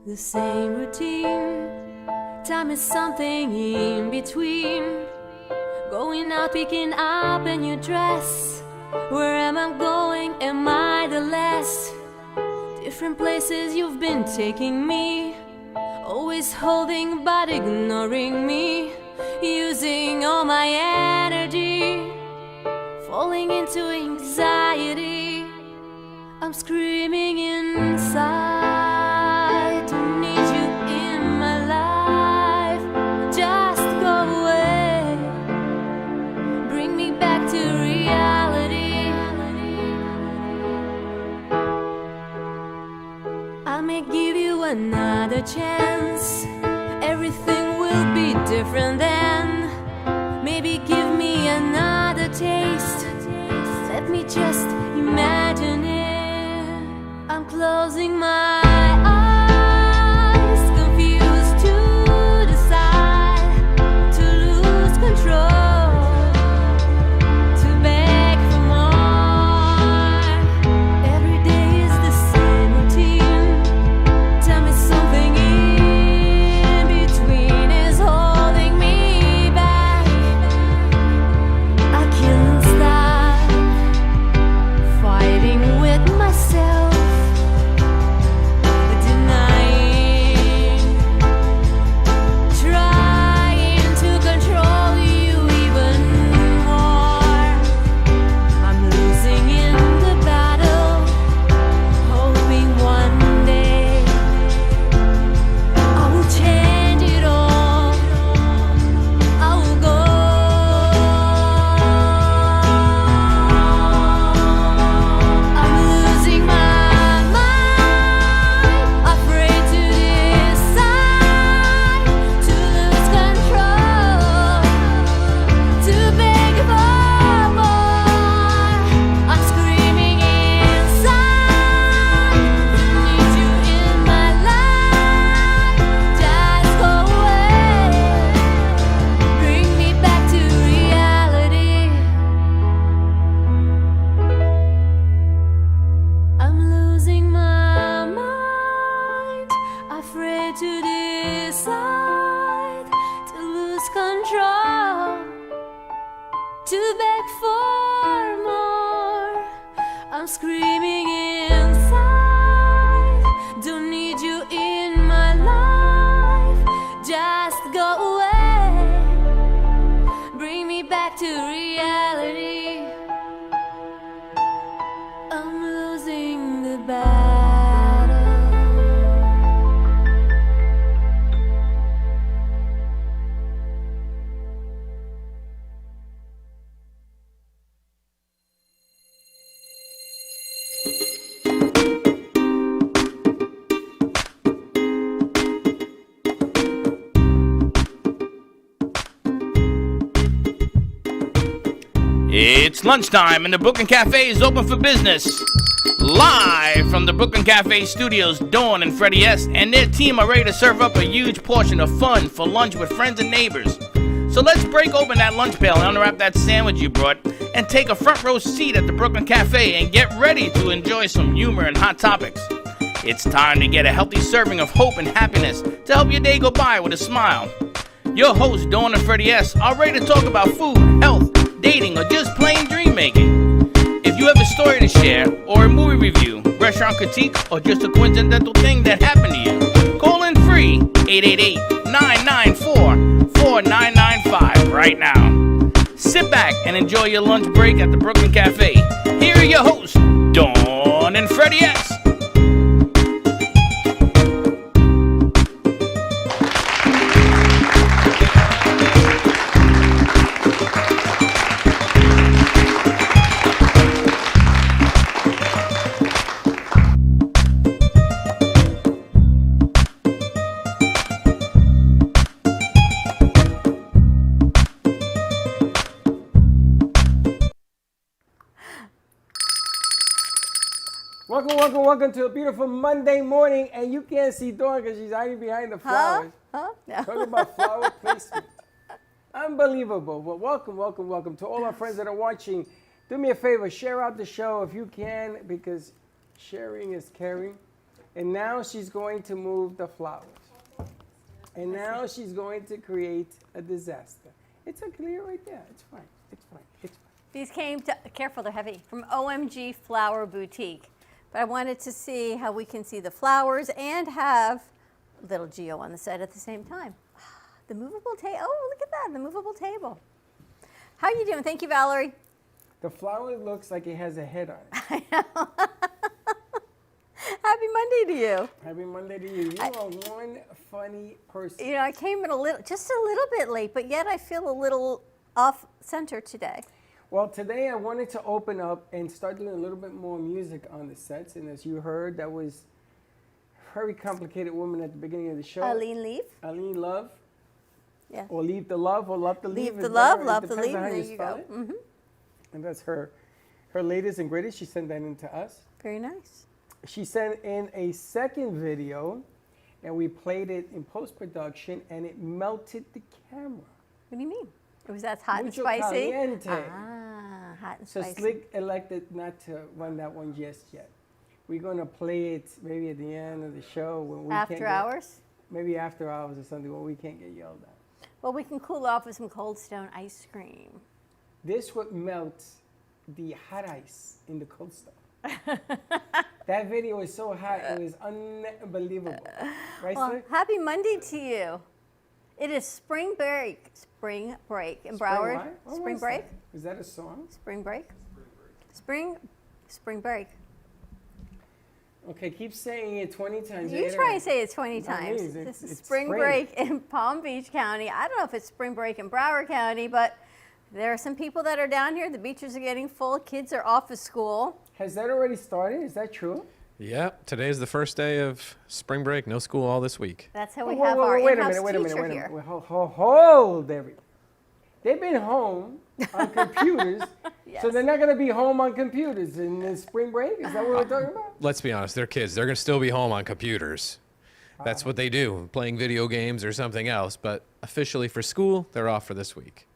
The same routine. Time is something in between. Going out, picking up a new dress. Where am I going? Am I the less? Different places you've been taking me. Always holding but ignoring me. Using all my energy. Falling into anxiety. I'm screaming inside. Don't need you in my life. Just go away. Bring me back to reality. I may give you another chance. Everything will be different then. Maybe give me another taste. Let me just imagine it. I'm closing my eyes, confused to decide, to lose control, to beg for more. Every day is the same routine. Tell me something in between is holding me back. I can't stop fighting with myself, denying, trying to control you even more. I'm losing in the battle, hoping one day I will change it all. I will go. I'm losing my mind, afraid to decide, to lose control, to beg for more. I'm screaming inside, need you in my life. Just go away, bring me back to reality. I'm losing my mind, afraid to decide, to lose control, to beg for more. I'm screaming inside, don't need you in my life. Just go away, bring me back to reality. I'm losing the battle. It's lunchtime and the Brooklyn Cafe is open for business. Live from the Brooklyn Cafe studios, Dawn and Freddie S. and their team are ready to serve up a huge portion of fun for lunch with friends and neighbors. So let's break open that lunch pail and unwrap that sandwich you brought and take a front row seat at the Brooklyn Cafe and get ready to enjoy some humor and hot topics. It's time to get a healthy serving of hope and happiness to help your day go by with a smile. Your hosts, Dawn and Freddie S., are ready to talk about food, health, dating, or just plain dream making. If you have a story to share, or a movie review, restaurant critique, or just a coincidental thing that happened to you, call in free 888-994-4995 right now. Sit back and enjoy your lunch break at the Brooklyn Cafe. Here are your hosts, Dawn and Freddie S. Welcome to a beautiful Monday morning, and you can't see Dawn because she's hiding behind the flowers. No. Talking about flower placement. Unbelievable. But welcome to all our friends that are watching. Do me a favor, share out the show if you can, because sharing is caring. And now she's going to move the flowers. And now she's going to create a disaster. It's a clear right there. It's fine. It's fine. It's fine. These came, careful, they're heavy, from OMG Flower Boutique. But I wanted to see how we can see the flowers and have little Geo on the set at the same time. The movable table. Oh, look at that, the movable table. How you doing? Thank you, Valerie. The flower looks like it has a head on it. I know. Happy Monday to you. Happy Monday to you. You are one funny person. You know, I came in just a little bit late, but yet I feel a little off center today. Well, today I wanted to open up and start doing a little bit more music on the sets. And as you heard, that was a very complicated woman at the beginning of the show. Aline Leaf. Aline Love. Yeah. Or Leave the Love, or Love the Leave. Leave the love, love the leave, and there you go. Mm-hmm. And that's her latest and greatest. She sent that in to us. Very nice. She sent in a second video, and we played it in post-production, and it melted the camera. What do you mean? It was that hot Mucho and spicy? caliente. Ah, hot and So spicy. Slick elected not to run that one just yet. We're going to play it maybe at the end of the show. When we After hours? Maybe after hours or something when we can't get yelled at. Well, we can cool off with some Cold Stone ice cream. This would melt the hot ice in the Cold Stone. That video is so hot, it was unbelievable. Right, Well, Slick? happy Monday to you. It is spring break in Broward. What? What Spring was break? that? Is that a song? Spring break? Spring break. Okay, keep saying it 20 times. You try to say it 20 That times. means This is it's spring spring. break in Palm Beach County. I don't know if it's spring break in Broward County, but there are some people that are down here. The beaches are getting full. Kids are off of school. Has that already started? Is that true? Yeah, today's the first day of spring break. No school all this week. That's how we Whoa, have whoa, our wait a in-house minute, wait a minute, teacher wait a here. minute. Wait, hold everything. They've been home on computers, Yes. so they're not going to be home on computers in the spring break? Is that what we're talking about? Let's be honest, they're kids. They're going to still be home on computers. That's what they do, playing video games or something else. But officially for school, they're off for this week.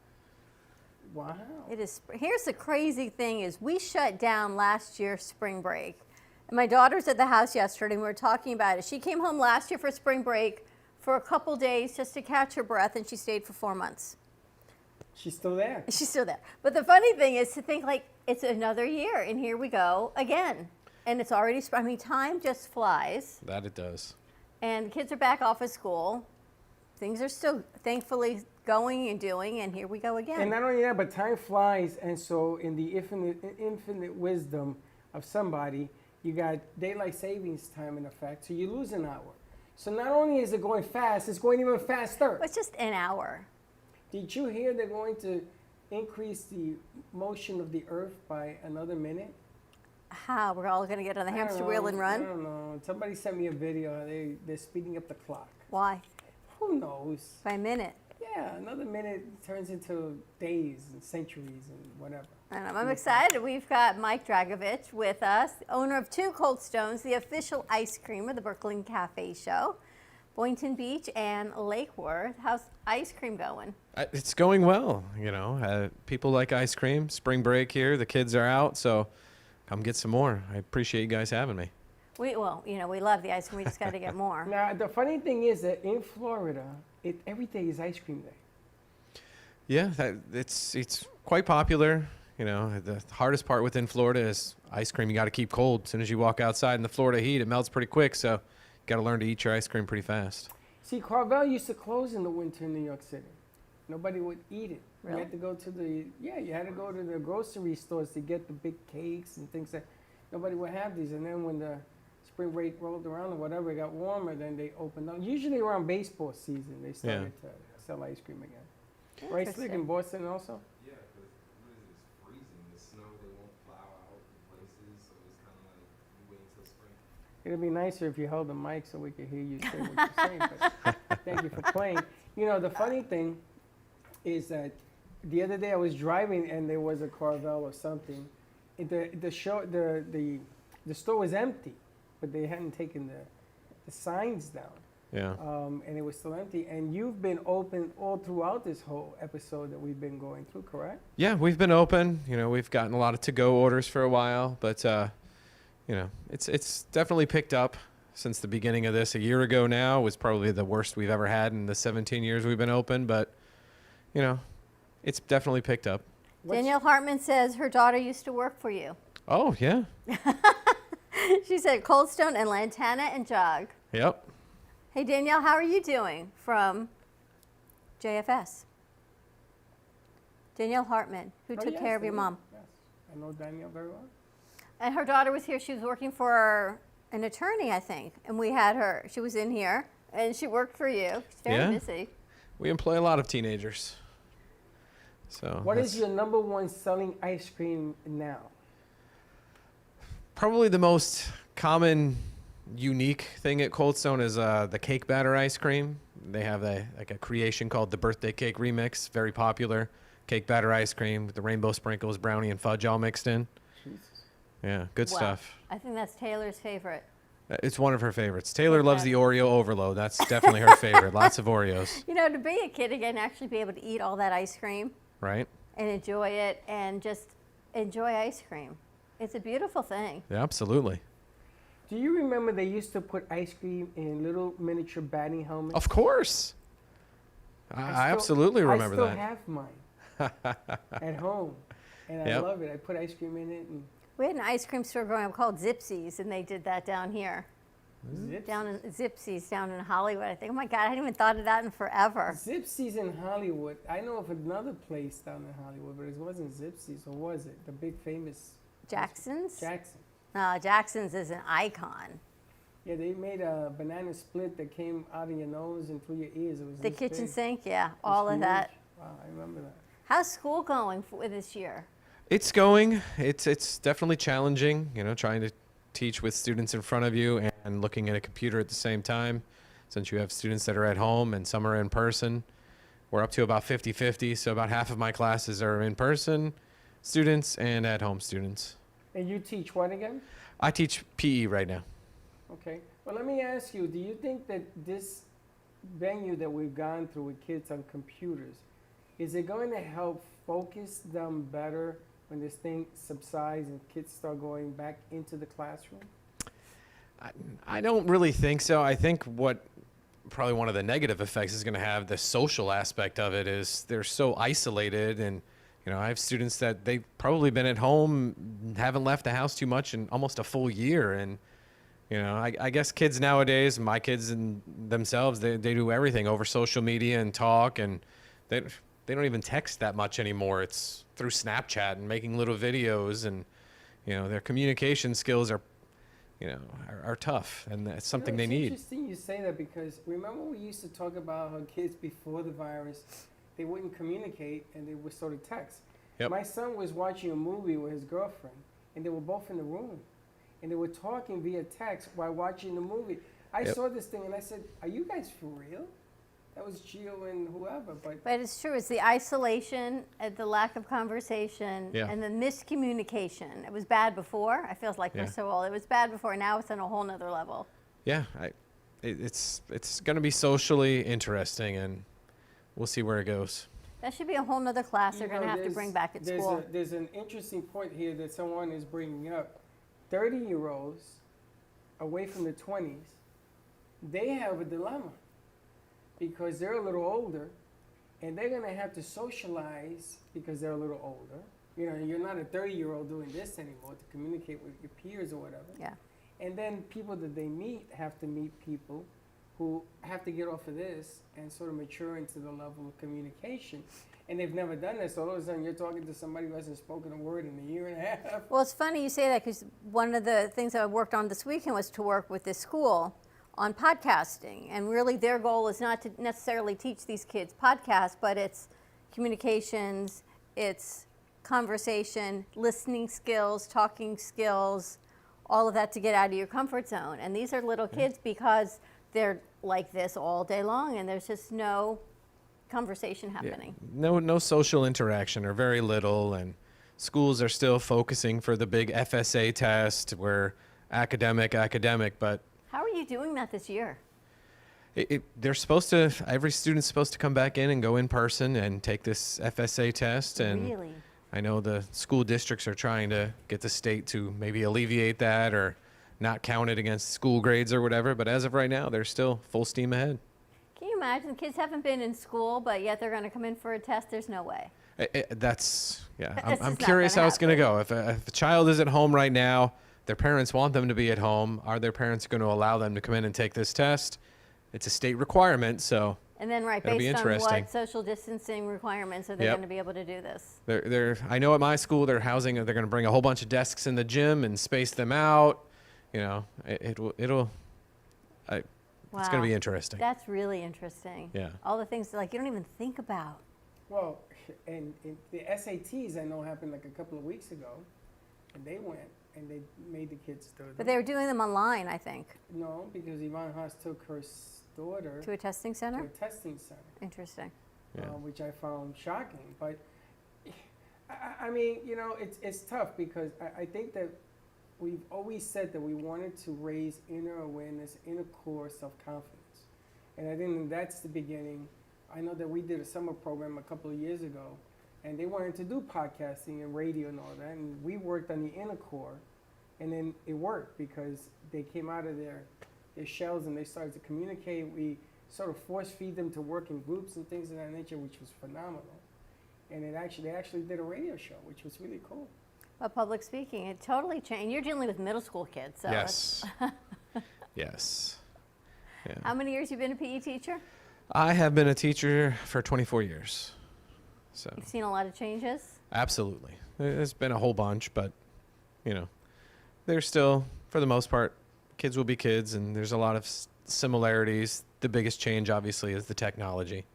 Wow. It is. Here's the crazy thing is we shut down last year spring break. And my daughter's at the house yesterday and we were talking about it. She came home last year for spring break for a couple days just to catch her breath and she stayed for 4 months. She's still there. She's still there. But the funny thing is to think like it's another year and here we go again. And it's already, I mean, time just flies. That it does. And the kids are back off of school. Things are still thankfully going and doing, and here we go again. And not only that, but time flies, and so in the infinite wisdom of somebody, you got daylight savings time in effect, so you lose an hour. So not only is it going fast, it's going even faster. It's just an hour. Did you hear they're going to increase the motion of the earth by another minute? How? We're all going to get on the I don't hamster wheel know. and I run? don't know. Somebody sent me a video. They're speeding up the clock. Why? Who knows? By a minute. Yeah, another minute turns into days and centuries and whatever. I don't know. I'm excited. We've got Mike Dragovich with us, owner of Two Cold Stones, the official ice cream of the Brooklyn Cafe Show, Boynton Beach and Lake Worth. How's ice cream going? It's going well, you know. People like ice cream. Spring break here. The kids are out, so come get some more. I appreciate you guys having me. We love the ice cream. We just got to get more. Now, the funny thing is that in Florida, every day is ice cream day. Yeah, it's quite popular. You know, the hardest part within Florida is ice cream. You got to keep cold. As soon as you walk outside in the Florida heat, it melts pretty quick. So you got to learn to eat your ice cream pretty fast. See, Carvel used to close in the winter in New York City. Nobody would eat it. Really? You had to go to you had to go to the grocery stores to get the big cakes and things that nobody would have these. And then when the spring break rolled around or whatever, it got warmer, then they opened up. Usually around baseball season, they started to sell ice cream again. Right, Slick, in Boston also? Yeah, because it's freezing. The snow, they won't plow out in places, so it's kind of like you wait until spring. It'd be nicer if you held the mic so we could hear you say what you're saying. But thank you for playing. You know, the funny thing is that the other day I was driving and there was a Carvel or something. The store was empty, but they hadn't taken the signs down. Yeah. And it was still empty. And you've been open all throughout this whole episode that we've been going through, correct? Yeah, we've been open. You know, we've gotten a lot of to-go orders for a while, but you know, it's definitely picked up. since the beginning of this a year ago now. It was probably the worst we've ever had in the 17 years we've been open, but, you know, it's definitely picked up. Danielle Hartman says her daughter used to work for you. Oh, yeah. She said Cold Stone and Lantana and Jog. Yep. Hey, Danielle, how are you doing from JFS? Danielle Hartman, who took yes, care of I your know. mom. Yes, I know Danielle very well. And her daughter was here. She was working for an attorney, I think. And we had her. She was in here, and she worked for you. She's very Yeah. busy. We employ a lot of teenagers. So What is that's your number one selling ice cream now? probably the most common, unique thing at Cold Stone is the cake batter ice cream. They have a creation called the Birthday Cake Remix, very popular. Cake batter ice cream with the rainbow sprinkles, brownie, and fudge all mixed in. Jesus. Yeah, good Wow. stuff. I think that's Taylor's favorite. It's one of her favorites. Taylor loves Okay. the Oreo overload. That's definitely her favorite. Lots of Oreos, You know, to be a kid again, actually be able to eat all that ice cream right? and enjoy it and just enjoy ice cream. It's a beautiful thing. Yeah, absolutely. Do you remember they used to put ice cream in little miniature batting helmets? Of course. I absolutely remember I that. still have mine at home, and I Yep. love it. I put ice cream in it and We had an ice cream store growing up called Zipsies, and they did that down here. zips. Down in Zipsies down in Hollywood. I think, oh my God, I hadn't even thought of that in forever. Zipsies in Hollywood. I know of another place down in Hollywood, but it wasn't Zipsies, or was it? The big famous Jackson's? Jackson. No, Jackson's is an icon. Yeah, they made a banana split that came out of your nose and through your ears. It was The this kitchen big. sink, yeah, It was all of huge. that. Wow, I remember that. How's school going for this year? It's going. It's definitely challenging, you know, trying to teach with students in front of you and looking at a computer at the same time, since you have students that are at home and some are in person. We're up to about 50-50, so about half of my classes are in-person students and at-home students. And you teach what again? I teach PE right now. Okay. Well, let me ask you, do you think that this venue that we've gone through with kids on computers, is it going to help focus them better when this thing subsides and kids start going back into the classroom? I don't really think so. I think what probably one of the negative effects is going to have the social aspect of it is they're so isolated. And, you know, I have students that they've probably been at home, haven't left the house too much in almost a full year. And, you know, I guess kids nowadays, my kids and themselves, they do everything over social media and talk, and they don't even text that much anymore. It's through Snapchat and making little videos, and, you know, their communication skills are, you know, are tough, and that's something they It's need. interesting you say that, because remember we used to talk about how kids before the virus, they wouldn't communicate and they would sort of text. Yep. My son was watching a movie with his girlfriend, and they were both in the room, and they were talking via text while watching the movie. I Yep. saw this thing and I said, "Are you guys for real?" That was Gio and whoever, but But it's true, it's the isolation, the lack of conversation, Yeah. and the miscommunication. It was bad before. I feel like Yeah. we're so old. It was bad before, now it's on a whole nother level. Yeah, it's going to be socially interesting, and we'll see where it goes. That should be a whole nother class they're you going to know, have to there's- bring back at there's school. there's an interesting point here that someone is bringing up. 30-year-olds away from the 20s, they have a dilemma because they're a little older and they're going to have to socialize because they're a little older. You know, you're not a 30-year-old doing this anymore to communicate with your peers or whatever. Yeah. And then people that they meet have to meet people who have to get off of this and sort of mature into the level of communication. And they've never done this. So all of a sudden you're talking to somebody who hasn't spoken a word in a year and a half. Well, it's funny you say that, because one of the things that I worked on this weekend was to work with this school on podcasting. And really their goal is not to necessarily teach these kids podcasts, but it's communications, it's conversation, listening skills, talking skills, all of that to get out of your comfort zone. And these are little kids because they're like this all day long and there's just no conversation happening. No social interaction, or very little, and schools are still focusing for the big FSA test, where academic, but How are you doing that this year? they're supposed to, every student's supposed to come back in and go in person and take this FSA test. And Really? I know the school districts are trying to get the state to maybe alleviate that or not counted against school grades or whatever. But as of right now, they're still full steam ahead. Can you imagine? Kids haven't been in school, but yet they're going to come in for a test. There's no way. That's yeah. It's I'm just not curious gonna how it's going to go. If a child is at home right now, their parents want them to be at home. Are their parents going to allow them to come in and take this test? It's a state requirement, so And then, right, It'll be based on interesting. what social distancing requirements are they Yep. going to be able to do this? they're. I know at my school they're going to bring a whole bunch of desks in the gym and space them out. You know, it's going to be interesting. That's really interesting. Yeah. All the things that, like, you don't even think about. Well, and the SATs I know happened like a couple of weeks ago, and they went and they made the kids do But them. they were doing them online, I think, No, because Yvonne Haas took her daughter to a testing to center. a testing center, Interesting. Yeah. which I found shocking. But I mean, you know, it's tough because I think that we've always said that we wanted to raise inner awareness, inner core self-confidence. And I think that's the beginning. I know that we did a summer program a couple of years ago, and they wanted to do podcasting and radio and all that, and we worked on the inner core, and then it worked because they came out of their shells and they started to communicate. We sort of force feed them to work in groups and things of that nature, which was phenomenal. And they actually did a radio show, which was really cool. But public speaking, it totally changed. You're dealing with middle school kids, so Yes. Yes. Yeah. how many years you been a PE teacher? I have been a teacher for 24 years. So You've seen a lot of changes. absolutely. There's been a whole bunch, but you know, there's still, for the most part, kids will be kids, and there's a lot of similarities. The biggest change, obviously, is the technology.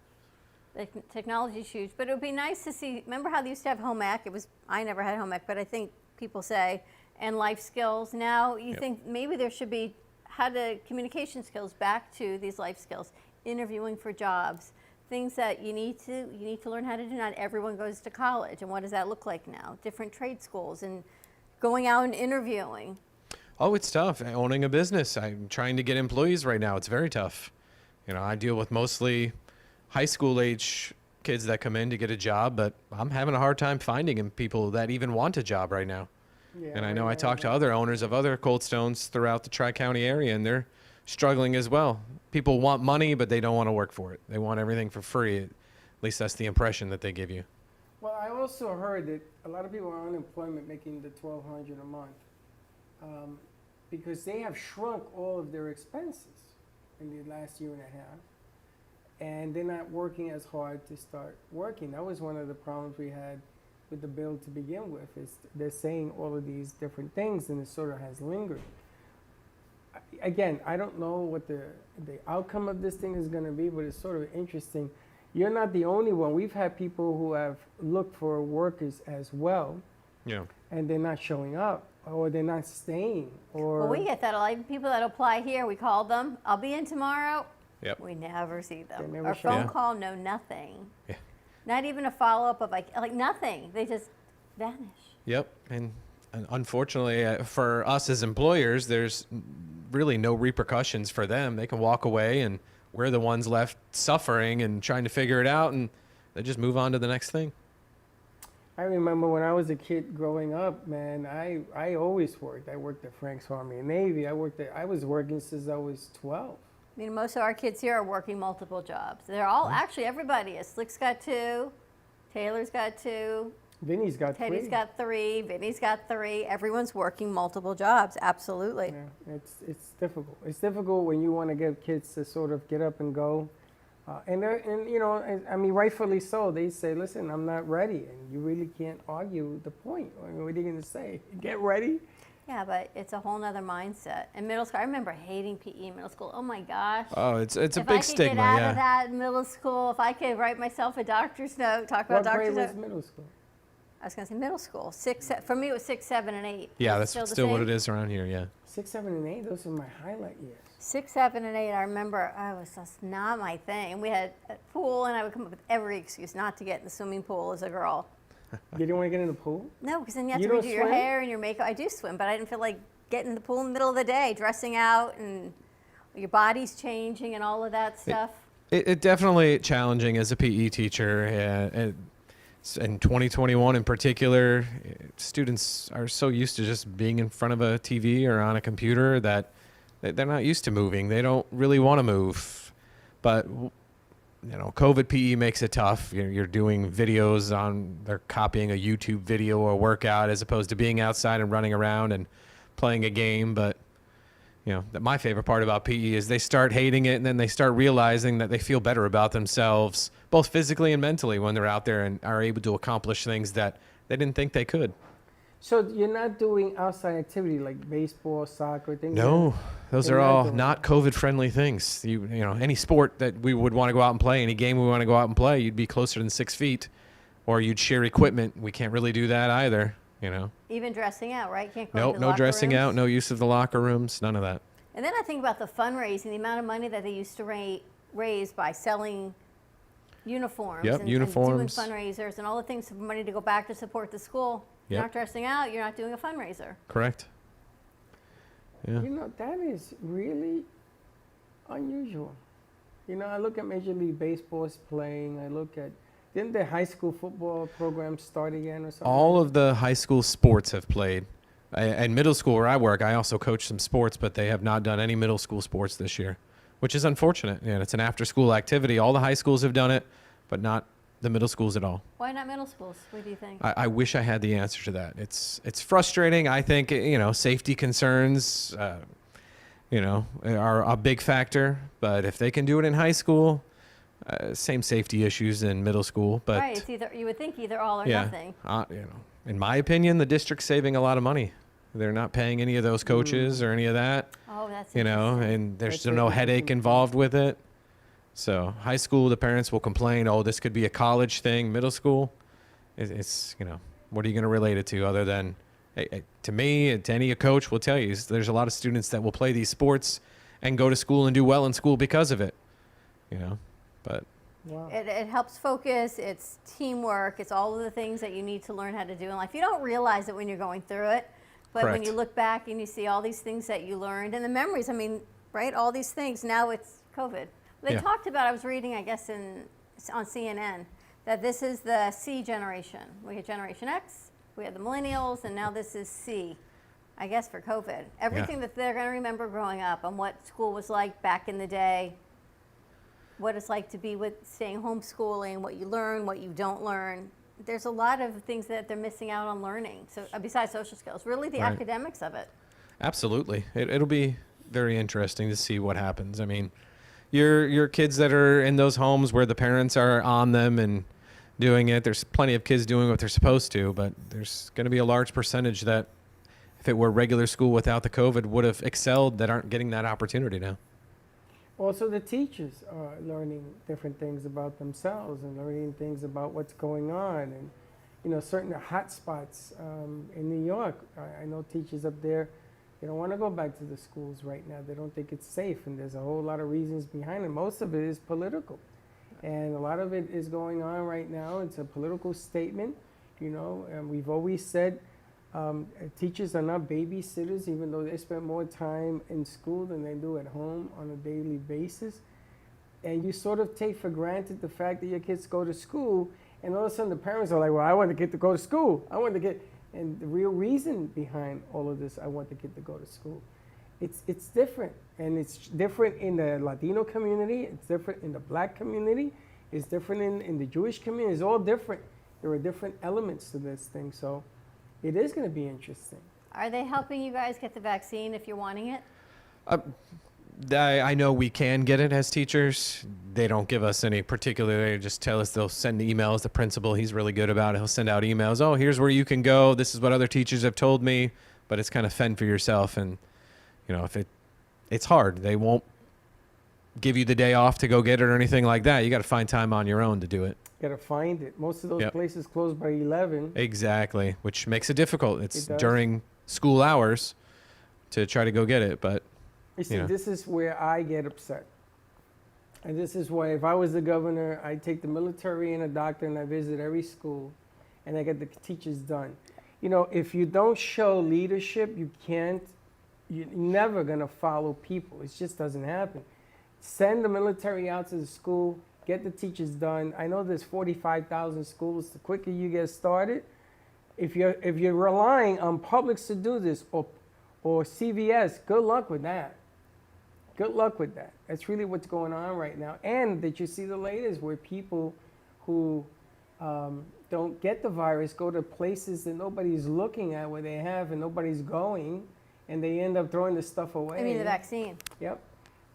The technology's huge, but it would be nice to see. Remember how they used to have home ec? I never had home ec, but I think people say, and life skills. Now you Yep. think maybe there should be how to communication skills back to these life skills, interviewing for jobs, things that you need to learn how to do. Not everyone goes to college, and what does that look like now? Different trade schools and going out and interviewing. Oh, it's tough. Owning a business. I'm trying to get employees right now. It's very tough. You know, I deal with mostly high school age kids that come in to get a job, but I'm having a hard time finding people that even want a job right now. Yeah, And I know I talked to other owners of other Cold Stones throughout the Tri-County area, and they're struggling as well. People want money, but they don't want to work for it. They want everything for free. At least that's the impression that they give you. Well, I also heard that a lot of people are on unemployment making the $1,200 a month because they have shrunk all of their expenses in the last year and a half, and they're not working as hard to start working. That was one of the problems we had with the bill to begin with, is they're saying all of these different things, and it sort of has lingered. Again, I don't know what the outcome of this thing is going to be, but it's sort of interesting. You're not the only one. We've had people who have looked for workers as well, Yeah. and they're not showing up, or they're not staying, or Well, we get that a lot. Even people that apply here, we call them. I'll be in tomorrow. Yep. We never see them. They never Or show phone up. call, no nothing. Yeah. Not even a follow up of like nothing. They just vanish. Yep. And unfortunately, for us as employers, there's really no repercussions for them. They can walk away, and we're the ones left suffering and trying to figure it out, and they just move on to the next thing. I remember when I was a kid growing up, man, I always worked. I worked at Frank's Army and Navy. I was working since I was 12. I mean, most of our kids here are working multiple jobs. They're all actually everybody is. Slick's got 2, Taylor's got 2, Vinny's got Teddy's 3. got 3, Vinny's got 3. Everyone's working multiple jobs. Absolutely. Yeah, it's difficult. It's difficult when you want to get kids to sort of get up and go, and you know, I mean, rightfully so. They say, "Listen, I'm not ready," and you really can't argue the point. I mean, what are you going to say? Get ready? Yeah, but it's a whole nother mindset. In middle school, I remember hating PE in middle school. Oh my gosh. Oh, it's a If big I could stigma, get out yeah. of that in middle school, if I could write myself a doctor's note, talk about What grade doctor's was note. middle school? I was going to say middle school. For me, it was 6, 7, and 8. Yeah, Is it that's the still what same? it is around here, yeah. 6, 7, and 8. Those are my highlight years. 6, 7, and 8. I remember I was just not my thing. We had a pool, and I would come up with every excuse not to get in the swimming pool as a girl. You didn't want to get in the pool? No, because then you have You to don't redo your swim? hair and your makeup. I do swim, but I didn't feel like getting in the pool in the middle of the day, dressing out, and your body's changing and all of that stuff. It definitely challenging as a PE teacher. in 2021 in particular, students are so used to just being in front of a TV or on a computer that they're not used to moving. They don't really want to move. But, COVID PE makes it tough. You're doing videos they're copying a YouTube video or workout as opposed to being outside and running around and playing a game. But, my favorite part about PE is they start hating it and then they start realizing that they feel better about themselves, both physically and mentally, when they're out there and are able to accomplish things that they didn't think they could. So you're not doing outside activity like baseball, soccer, things? No, those are all not COVID-friendly things. Any sport that we would want to go out and play, any game we want to go out and play, you'd be closer than 6 feet, or you'd share equipment. We can't really do that either. Even dressing out, right? Can't go No, into the no locker dressing rooms. out, no use of the locker rooms, none of that. And then I think about the fundraising, the amount of money that they used to raise by selling uniforms, Yep, and uniforms. doing fundraisers and all the things for money to go back to support the school. You're Yep. not dressing out, you're not doing a fundraiser. Correct. Yeah. That is really unusual. I look at Major League Baseball's playing. I look at, didn't the high school football program start again or something? All of the high school sports have played. And middle school where I work, I also coach some sports, but they have not done any middle school sports this year, which is unfortunate. It's an after-school activity. All the high schools have done it, but not the middle schools at all. Why not middle schools? What do you think? I wish I had the answer to that. It's frustrating. I think, safety concerns, are a big factor. But if they can do it in high school, same safety issues in middle school. But Right, it's either, you would think either all or yeah, nothing. in my opinion, the district's saving a lot of money. They're not paying any of those coaches or any of that, Oh, that's and there's That's no what- headache involved with it. So high school, the parents will complain, oh, this could be a college thing. Middle school, it's what are you going to relate it to other than, to me, to any coach will tell you, there's a lot of students that will play these sports and go to school and do well in school because of it, but. Wow. It helps focus, it's teamwork, it's all of the things that you need to learn how to do in life. You don't realize it when you're going through it, but when Correct. you look back and you see all these things that you learned and the memories, right, all these things, now it's COVID. They Yeah. talked about, I was reading, I guess, on CNN, that this is the C generation. We had Generation X, we had the millennials, and now this is C, I guess, for COVID. Everything that they're going to remember growing up and what school was like back in the day, what it's like to be with staying homeschooling, what you learn, what you don't learn. There's a lot of things that they're missing out on learning. So besides social skills, really the Right. academics of it. Absolutely. It'll be very interesting to see what happens. Your kids that are in those homes where the parents are on them and doing it, there's plenty of kids doing what they're supposed to, but there's going to be a large percentage that if it were regular school without the COVID would have excelled that aren't getting that opportunity now. Also, the teachers are learning different things about themselves and learning things about what's going on. And, certain hot spots in New York, I know teachers up there, they don't want to go back to the schools right now. They don't think it's safe, and there's a whole lot of reasons behind it. Most of it is political, and a lot of it is going on right now. It's a political statement, and we've always said teachers are not babysitters, even though they spend more time in school than they do at home on a daily basis. And you sort of take for granted the fact that your kids go to school, and all of a sudden the parents are like, well, I want the kid to go to school. And the real reason behind all of this, I want the kid to go to school. It's different, and it's different in the Latino community, it's different in the Black community, it's different in the Jewish community, it's all different. There are different elements to this thing, so it is going to be interesting. Are they helping you guys get the vaccine if you're wanting it? I know we can get it as teachers. They don't give us any particular, they just tell us they'll send emails. The principal, he's really good about it. He'll send out emails. Oh, here's where you can go. This is what other teachers have told me. But it's kind of fend for yourself. And, if it's hard. They won't give you the day off to go get it or anything like that. You got to find time on your own to do it. Got to find it. Most of those Yep. places close by 11. Exactly, which makes it difficult. It's It does. during school hours to try to go get it. But You see, Yeah. this is where I get upset. And this is why, if I was the governor, I'd take the military and a doctor and I visit every school and I get the teachers done. If you don't show leadership, you're never going to follow people. It just doesn't happen. Send the military out to the school, Get the teachers done. I know there's 45,000 schools. The quicker you get started, if you're relying on Publix to do this or CVS, good luck with that. Good luck with that. That's really what's going on right now. And that you see the latest where people who don't get the virus go to places that nobody's looking at where they have and nobody's going, and they end up throwing the stuff away. I mean, the vaccine. Yep.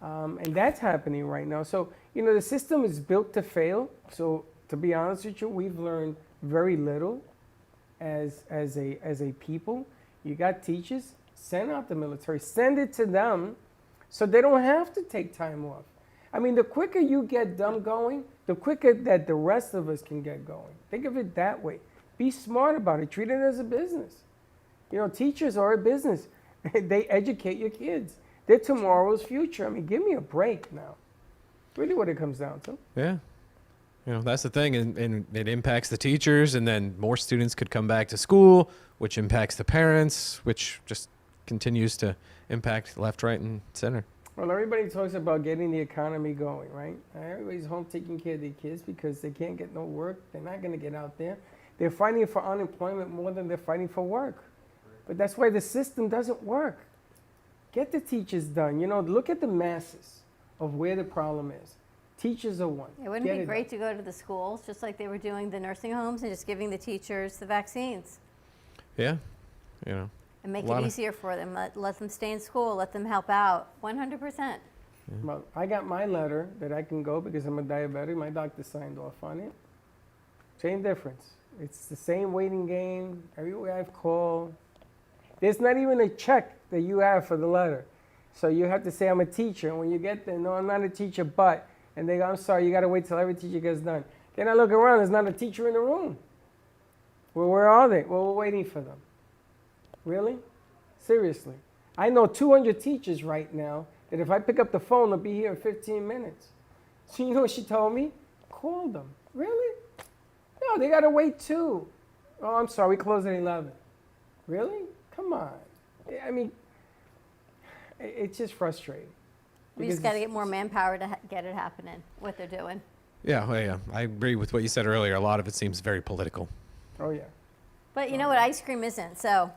And that's happening right now. So, the system is built to fail. So, to be honest with you, we've learned very little as a people. You got teachers, send out the military, send it to them so they don't have to take time off. I mean, the quicker you get them going, the quicker that the rest of us can get going. Think of it that way. Be smart about it. Treat it as a business. Teachers are a business. They educate your kids. They're tomorrow's future. I mean, give me a break now. Really what it comes down to. Yeah. That's the thing. And it impacts the teachers, and then more students could come back to school, which impacts the parents, which just continues to impact left, right, and center. Well, everybody talks about getting the economy going, right? Everybody's home taking care of their kids because they can't get no work. They're not going to get out there. They're fighting for unemployment more than they're fighting for work. But that's why the system doesn't work. Get the teachers done. Look at the masses of where the problem is. Teachers are one. It wouldn't be great to go to the schools, just like they were doing the nursing homes, and just giving the teachers the vaccines. Yeah. And make it easier for them. Let them stay in school. Let them help out. 100%. Well, I got my letter that I can go because I'm a diabetic. My doctor signed off on it. Same difference. It's the same waiting game. Everywhere I've called. There's not even a check that you have for the letter. So you have to say, I'm a teacher. And when you get there, no, I'm not a teacher, but. And they go, I'm sorry, you got to wait till every teacher gets done. Then I look around, there's not a teacher in the room. Well, where are they? Well, we're waiting for them. Really? Seriously. I know 200 teachers right now that if I pick up the phone, they'll be here in 15 minutes. So you know what she told me? Call them. Really? No, they got to wait too. Oh, I'm sorry, we close at 11. Really? Come on. I mean, it's just frustrating. We just got to get more manpower to get it happening, what they're doing. Yeah, well, yeah. I agree with what you said earlier. A lot of it seems very political. Oh, yeah. But you know what? Ice cream isn't. So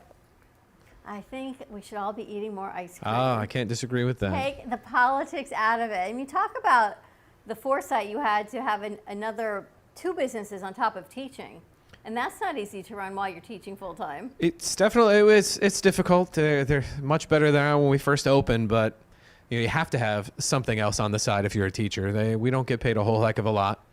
I think we should all be eating more ice cream. I can't disagree with that. Take the politics out of it. I mean, talk about the foresight you had to have another 2 businesses on top of teaching. And that's not easy to run while you're teaching full time. It's definitely, it's difficult. They're much better than when we first opened, but you have to have something else on the side if you're a teacher. We don't get paid a whole heck of a lot.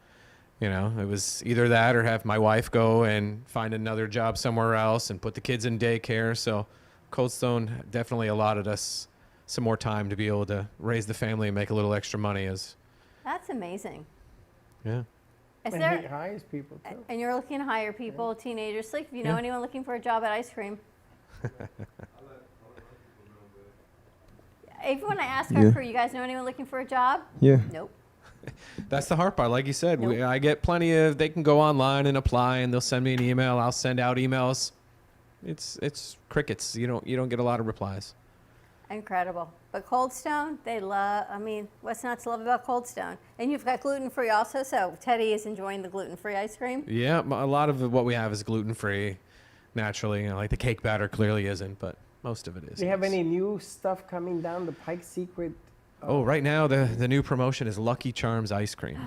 It was either that or have my wife go and find another job somewhere else and put the kids in daycare. So Cold Stone definitely allotted us some more time to be able to raise the family and make a little extra money. That's amazing. Yeah. And he hires people too. And you're looking to hire people, teenagers. Like, if you know anyone looking for a job at ice cream. If you want to ask our crew, you guys know anyone looking for a job? Yeah. Nope. That's the hard part. Like you said, Nope. I get plenty of, they can go online and apply and they'll send me an email. I'll send out emails. It's crickets. You don't get a lot of replies. Incredible. But Cold Stone, they love, what's not to love about Cold Stone? And you've got gluten-free also, so Teddy is enjoying the gluten-free ice cream. Yeah, a lot of what we have is gluten-free, naturally. Like the cake batter clearly isn't, but most of it is. Do you have any new stuff coming down the pike? Secret? Right now the new promotion is Lucky Charms ice cream.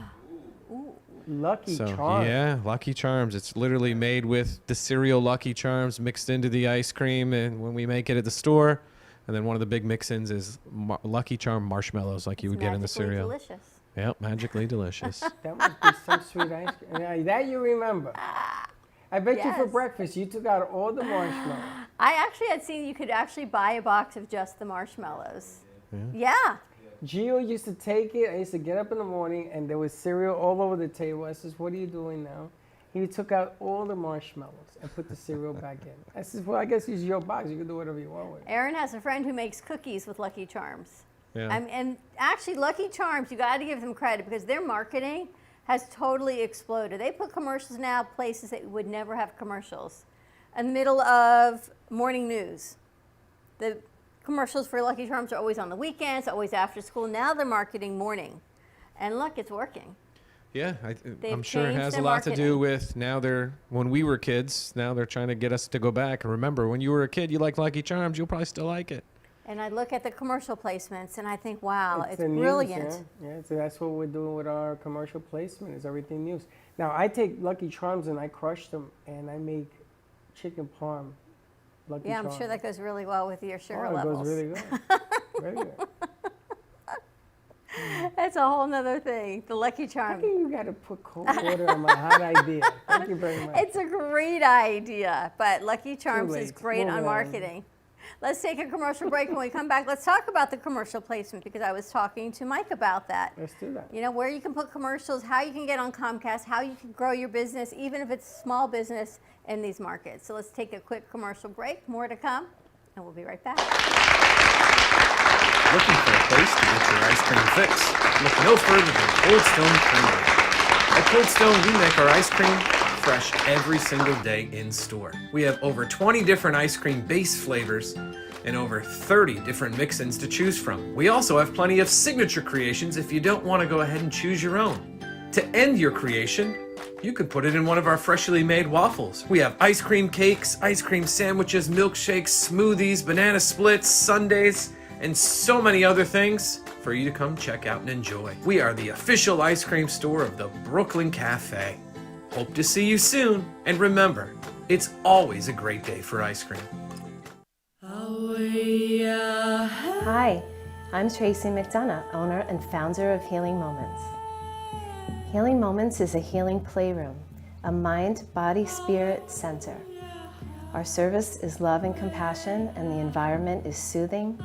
Lucky Charms. Yeah, Lucky Charms. It's literally made with the cereal Lucky Charms mixed into the ice cream, and when we make it at the store. And then one of the big mix-ins is Lucky Charm marshmallows, like you would get in the cereal. Delicious. Yep, magically delicious. That must be some sweet ice cream. Now, that you remember. I bet you for Yes. breakfast you took out all the marshmallows. I actually had seen you could actually buy a box of just the marshmallows. Yeah. Gio used to take it. I used to get up in the morning and there was cereal all over the table. I says, what are you doing now? He took out all the marshmallows and put the cereal back in. I says, well, I guess it's your box. You can do whatever you want with it. Aaron has a friend who makes cookies with Lucky Charms. Yeah. And actually, Lucky Charms, you got to give them credit because their marketing has totally exploded. They put commercials now places that would never have commercials. In the middle of morning news. The commercials for Lucky Charms are always on the weekends, always after school. Now they're marketing morning. And look, it's working. Yeah, They've I'm sure it changed has a their lot to do marketing. with when we were kids, now they're trying to get us to go back. And remember, when you were a kid, you liked Lucky Charms, you'll probably still like it. And I look at the commercial placements and I think, wow, it's the news, brilliant. yeah, so that's what we're doing with our commercial placement, is everything news. Now, I take Lucky Charms and I crush them, and I make chicken parm Lucky Yeah, Charms. I'm sure that goes really well with your sugar it levels. goes really good. Very good. That's a whole nother thing. The Lucky How Charm. can you got to put cold water on my hot idea? Thank you very much. It's a great idea, but Lucky Charms is late. great Moving on on. marketing. Let's take a commercial break. When we come back, let's talk about the commercial placement, because I was talking to Mike about that. Let's do that. You know, where you can put commercials, how you can get on Comcast, how you can grow your business, even if it's small business in these markets. So let's take a quick commercial break. More to come, and we'll be right back. Looking for a place to get your ice cream fix? Look no further than Cold Stone Creamery. At Cold Stone, we make our ice cream fresh every single day in store. We have over 20 different ice cream base flavors and over 30 different mix-ins to choose from. We also have plenty of signature creations if you don't want to go ahead and choose your own. To end your creation, you can put it in one of our freshly made waffles. We have ice cream cakes, ice cream sandwiches, milkshakes, smoothies, banana splits, sundaes, and so many other things for you to come check out and enjoy. We are the official ice cream store of the Brooklyn Cafe. Hope to see you soon, and remember, it's always a great day for ice cream. Hi, I'm Tracy McDonough, owner and founder of Healing Moments. Healing Moments is a healing playroom, a mind, body, spirit center. Our service is love and compassion, and the environment is soothing,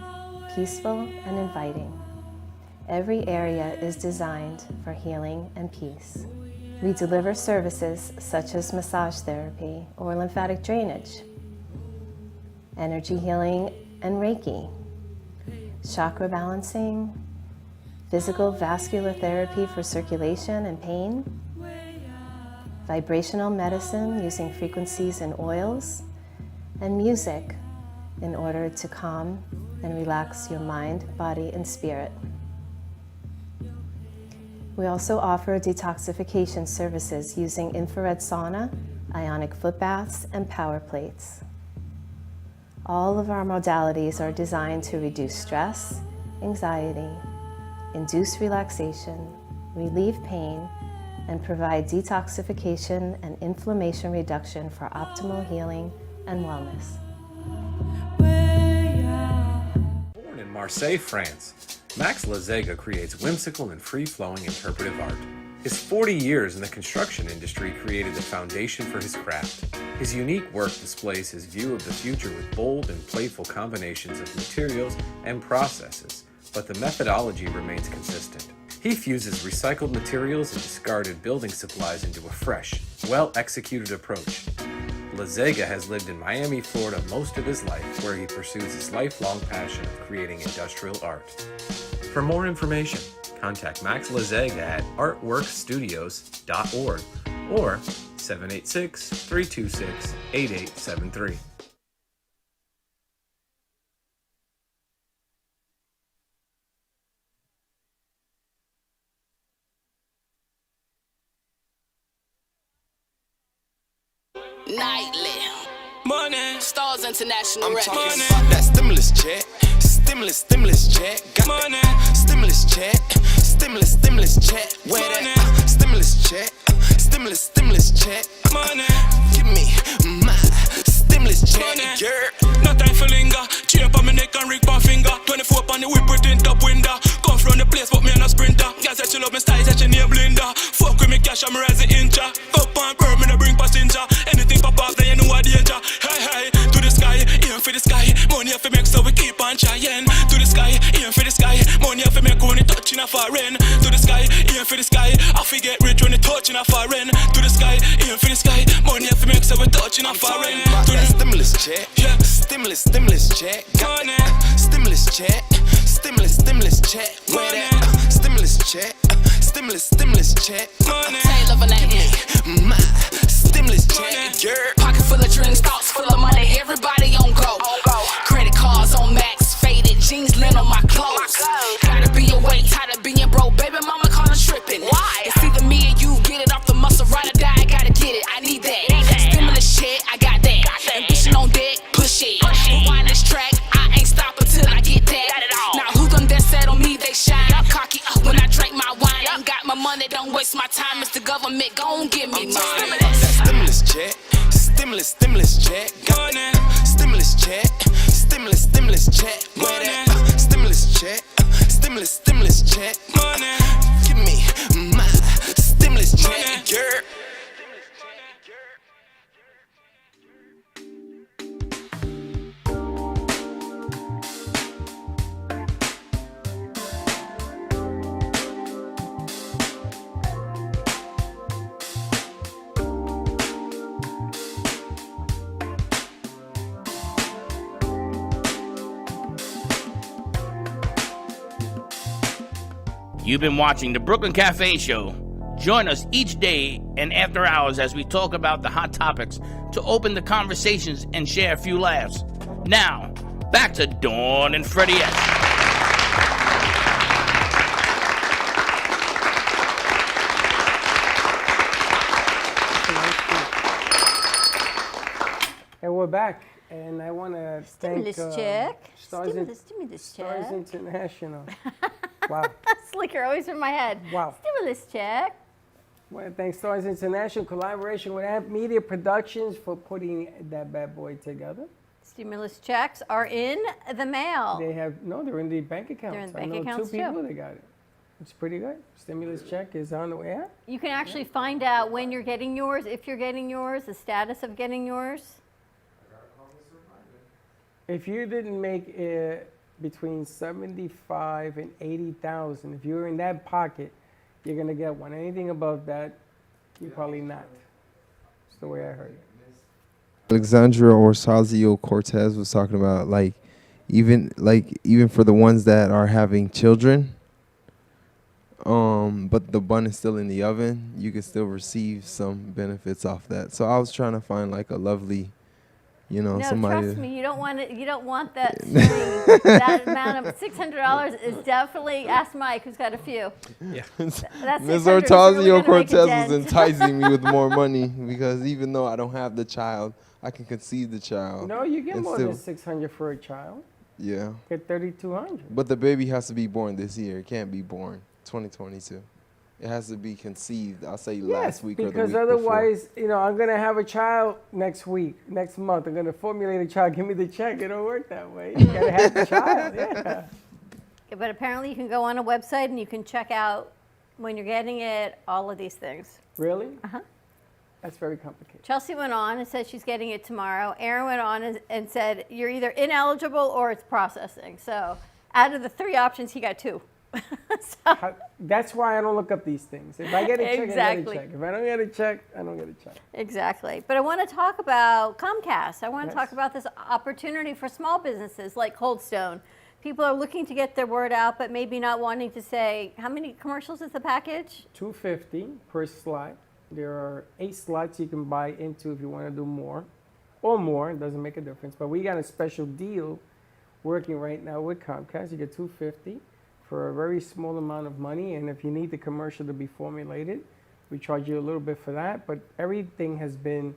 peaceful, and inviting. Every area is designed for healing and peace. We deliver services such as massage therapy or lymphatic drainage, energy healing and Reiki, chakra balancing, physical vascular therapy for circulation and pain, vibrational medicine using frequencies and oils, and music in order to calm and relax your mind, body, and spirit. We also offer detoxification services using infrared sauna, ionic foot baths, and power plates. All of our modalities are designed to reduce stress, anxiety, induce relaxation, relieve pain, and provide detoxification and inflammation reduction for optimal healing and wellness. Born in Marseille, France, Max Lazega creates whimsical and free-flowing interpretive art. His 40 years in the construction industry created the foundation for his craft. His unique work displays his view of the future with bold and playful combinations of materials and processes, but the methodology remains consistent. He fuses recycled materials and discarded building supplies into a fresh, well-executed approach. Lazega has lived in Miami, Florida most of his life, where he pursues his lifelong passion of creating industrial art. For more information, contact Max Lazega at artworkstudios.org or 786-326-8873. Nightly. Money. Stars International I'm Records. talking about that stimulus check. Stimulus check. Got money. Stimulus check. Stimulus check. Where that stimulus check. Stimulus check. Money. Give me my stimulus check. Girl. No time for linger. Chain up on my neck and ring my finger. 24 on the whip with in top window. Come from the place, but me and a sprinter. Girl said she love me style, said she name Linda. Fuck with me cash, I'm rising incha. Up on bird, me no bring passenger. Anything pop off, then you know what danger. Hey, to the sky, aim for the sky. Money have to make, so we keep on trying. To the sky, aim for the sky. Money have to make when it touching a foreign. To the sky, aim for the sky. I forget rich when it touching a foreign. To the sky, aim for the sky. Money have to make, so we touching a foreign. To the stimulus check. Yeah. Stimulus check. Got Money. stimulus check. Stimulus check. Where that stimulus check. Stimulus check. Money. Taylor Valente. My stimulus check. Girl. Pocket full of drinks, thoughts full of money. Everybody on go. Credit cards on max, faded jeans, lint on my clothes. Gotta be awake, tired of being broke. Baby mama caught her tripping. Why? It's either me or you, Mick, gon' give me money. Stimulus check, stimulus check, Money, stimulus check, stimulus check, where that stimulus check, stimulus check, money. give me my stimulus check, girl. You've been watching the Brooklyn Cafe Show. Join us each day and after hours as we talk about the hot topics to open the conversations and share a few laughs. Now, back to Dawn and Freddie S. And we're back, and I want to thank Stimulus check. Stars Stimulus check. International. Wow. Slicker always in my head. Wow. Stimulus check. I want to thank Stars International collaboration with Amp Media Productions for putting that bad boy together. Stimulus checks are in the mail. They're in the bank accounts. They're in the I bank know accounts, two people too. that got it. It's pretty good. Stimulus check is on the way out. You can actually find out when you're getting yours, if you're getting yours, the status of getting yours. If you didn't make it between 75 and 80,000, if you're in that pocket, you're gonna get one. Anything above that, you're probably not. That's the way I heard it. Alexandra Ocasio-Cortez was talking about even for the ones that are having children, but the bun is still in the oven, you can still receive some benefits off that. So I was trying to find a lovely, No, somebody. trust me, you don't want it. You don't want that string. That amount of $600 is definitely. Ask Mike, who's got a few. Yeah. That's Ms. $600 is really gonna make a Ocasio-Cortez was dent. enticing me with more money because even though I don't have the child, I can conceive the child. No, you get and more still- than 600 for a child. Yeah. Get 3,200. But the baby has to be born this year. It can't be born 2022. It has to be conceived, I'll say last week or the week because before. otherwise, I'm gonna have a child next month. I'm gonna formulate a child. Give me the check. It don't work that way. You gotta have the child. Yeah. Yeah, but apparently, you can go on a website and you can check out when you're getting it. All of these things. Really? Uh-huh. That's very complicated. Chelsea went on and said she's getting it tomorrow. Aaron went on and said you're either ineligible or it's processing. So out of the 3 options, he got 2. That's why I don't look up these things. If I get a check, I Exactly. get a check. If I don't get a check, I don't get a check. Exactly. But I want to talk about Comcast. I want to Yes. talk about this opportunity for small businesses like Cold Stone. People are looking to get their word out, but maybe not wanting to say, how many commercials is the package? $250 per slot. There are 8 slots you can buy into if you want to do more or more. It doesn't make a difference. But we got a special deal working right now with Comcast. You get $250 for a very small amount of money. And if you need the commercial to be formulated, we charge you a little bit for that. But everything has been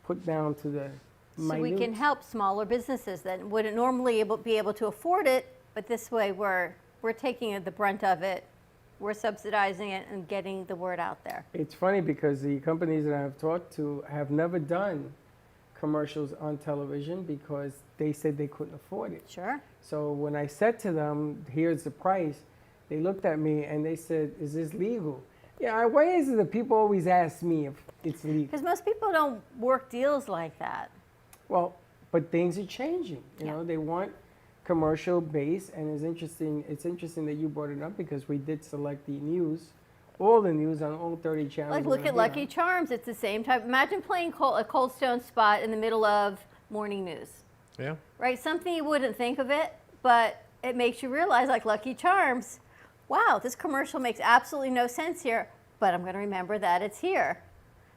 put down to the So we minute. can help smaller businesses that wouldn't normally be able to afford it, but this way we're taking the brunt of it. We're subsidizing it and getting the word out there. It's funny because the companies that I've talked to have never done commercials on television because they said they couldn't afford it. Sure. So when I said to them, here's the price, they looked at me and they said, is this legal? Yeah, why is it that people always ask me if it's legal? Because most people don't work deals like that. Well, but things are changing. You Yeah. know, they want commercial base, and it's interesting that you brought it up because we did select the news, all the news on all 30 channels. Like, we're look gonna at be Lucky on. Charms. It's the same type. Imagine playing a Cold Stone spot in the middle of morning news, Yeah. right? Something you wouldn't think of it, but it makes you realize, like Lucky Charms, wow, this commercial makes absolutely no sense here, but I'm going to remember that it's here.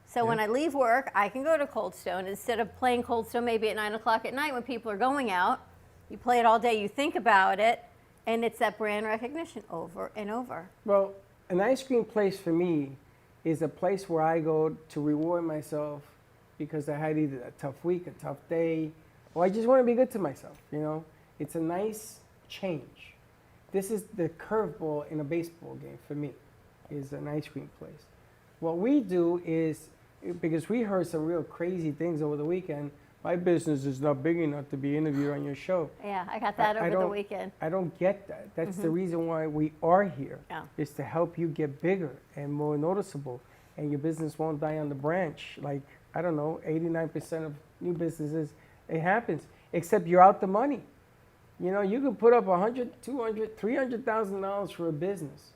So when I leave work, I can go to Cold Stone. Instead of playing Cold Stone maybe at 9 o'clock at night when people are going out, you play it all day, you think about it, and it's that brand recognition over and over. Well, an ice cream place for me is a place where I go to reward myself because I had either a tough week, a tough day, or I just want to be good to myself, you know? It's a nice change. This is the curveball in a baseball game for me, is an ice cream place. What we do is, because we heard some real crazy things over the weekend, my business is not big enough to be interviewed on your show. Yeah, I got that over the weekend. I don't get that. That's the reason why we are here, Yeah. is to help you get bigger and more noticeable, and your business won't die on the branch. Like, I don't know, 89% of new businesses, it happens, except you're out the money. You know, you can put up $100, $200, $300,000 for a business,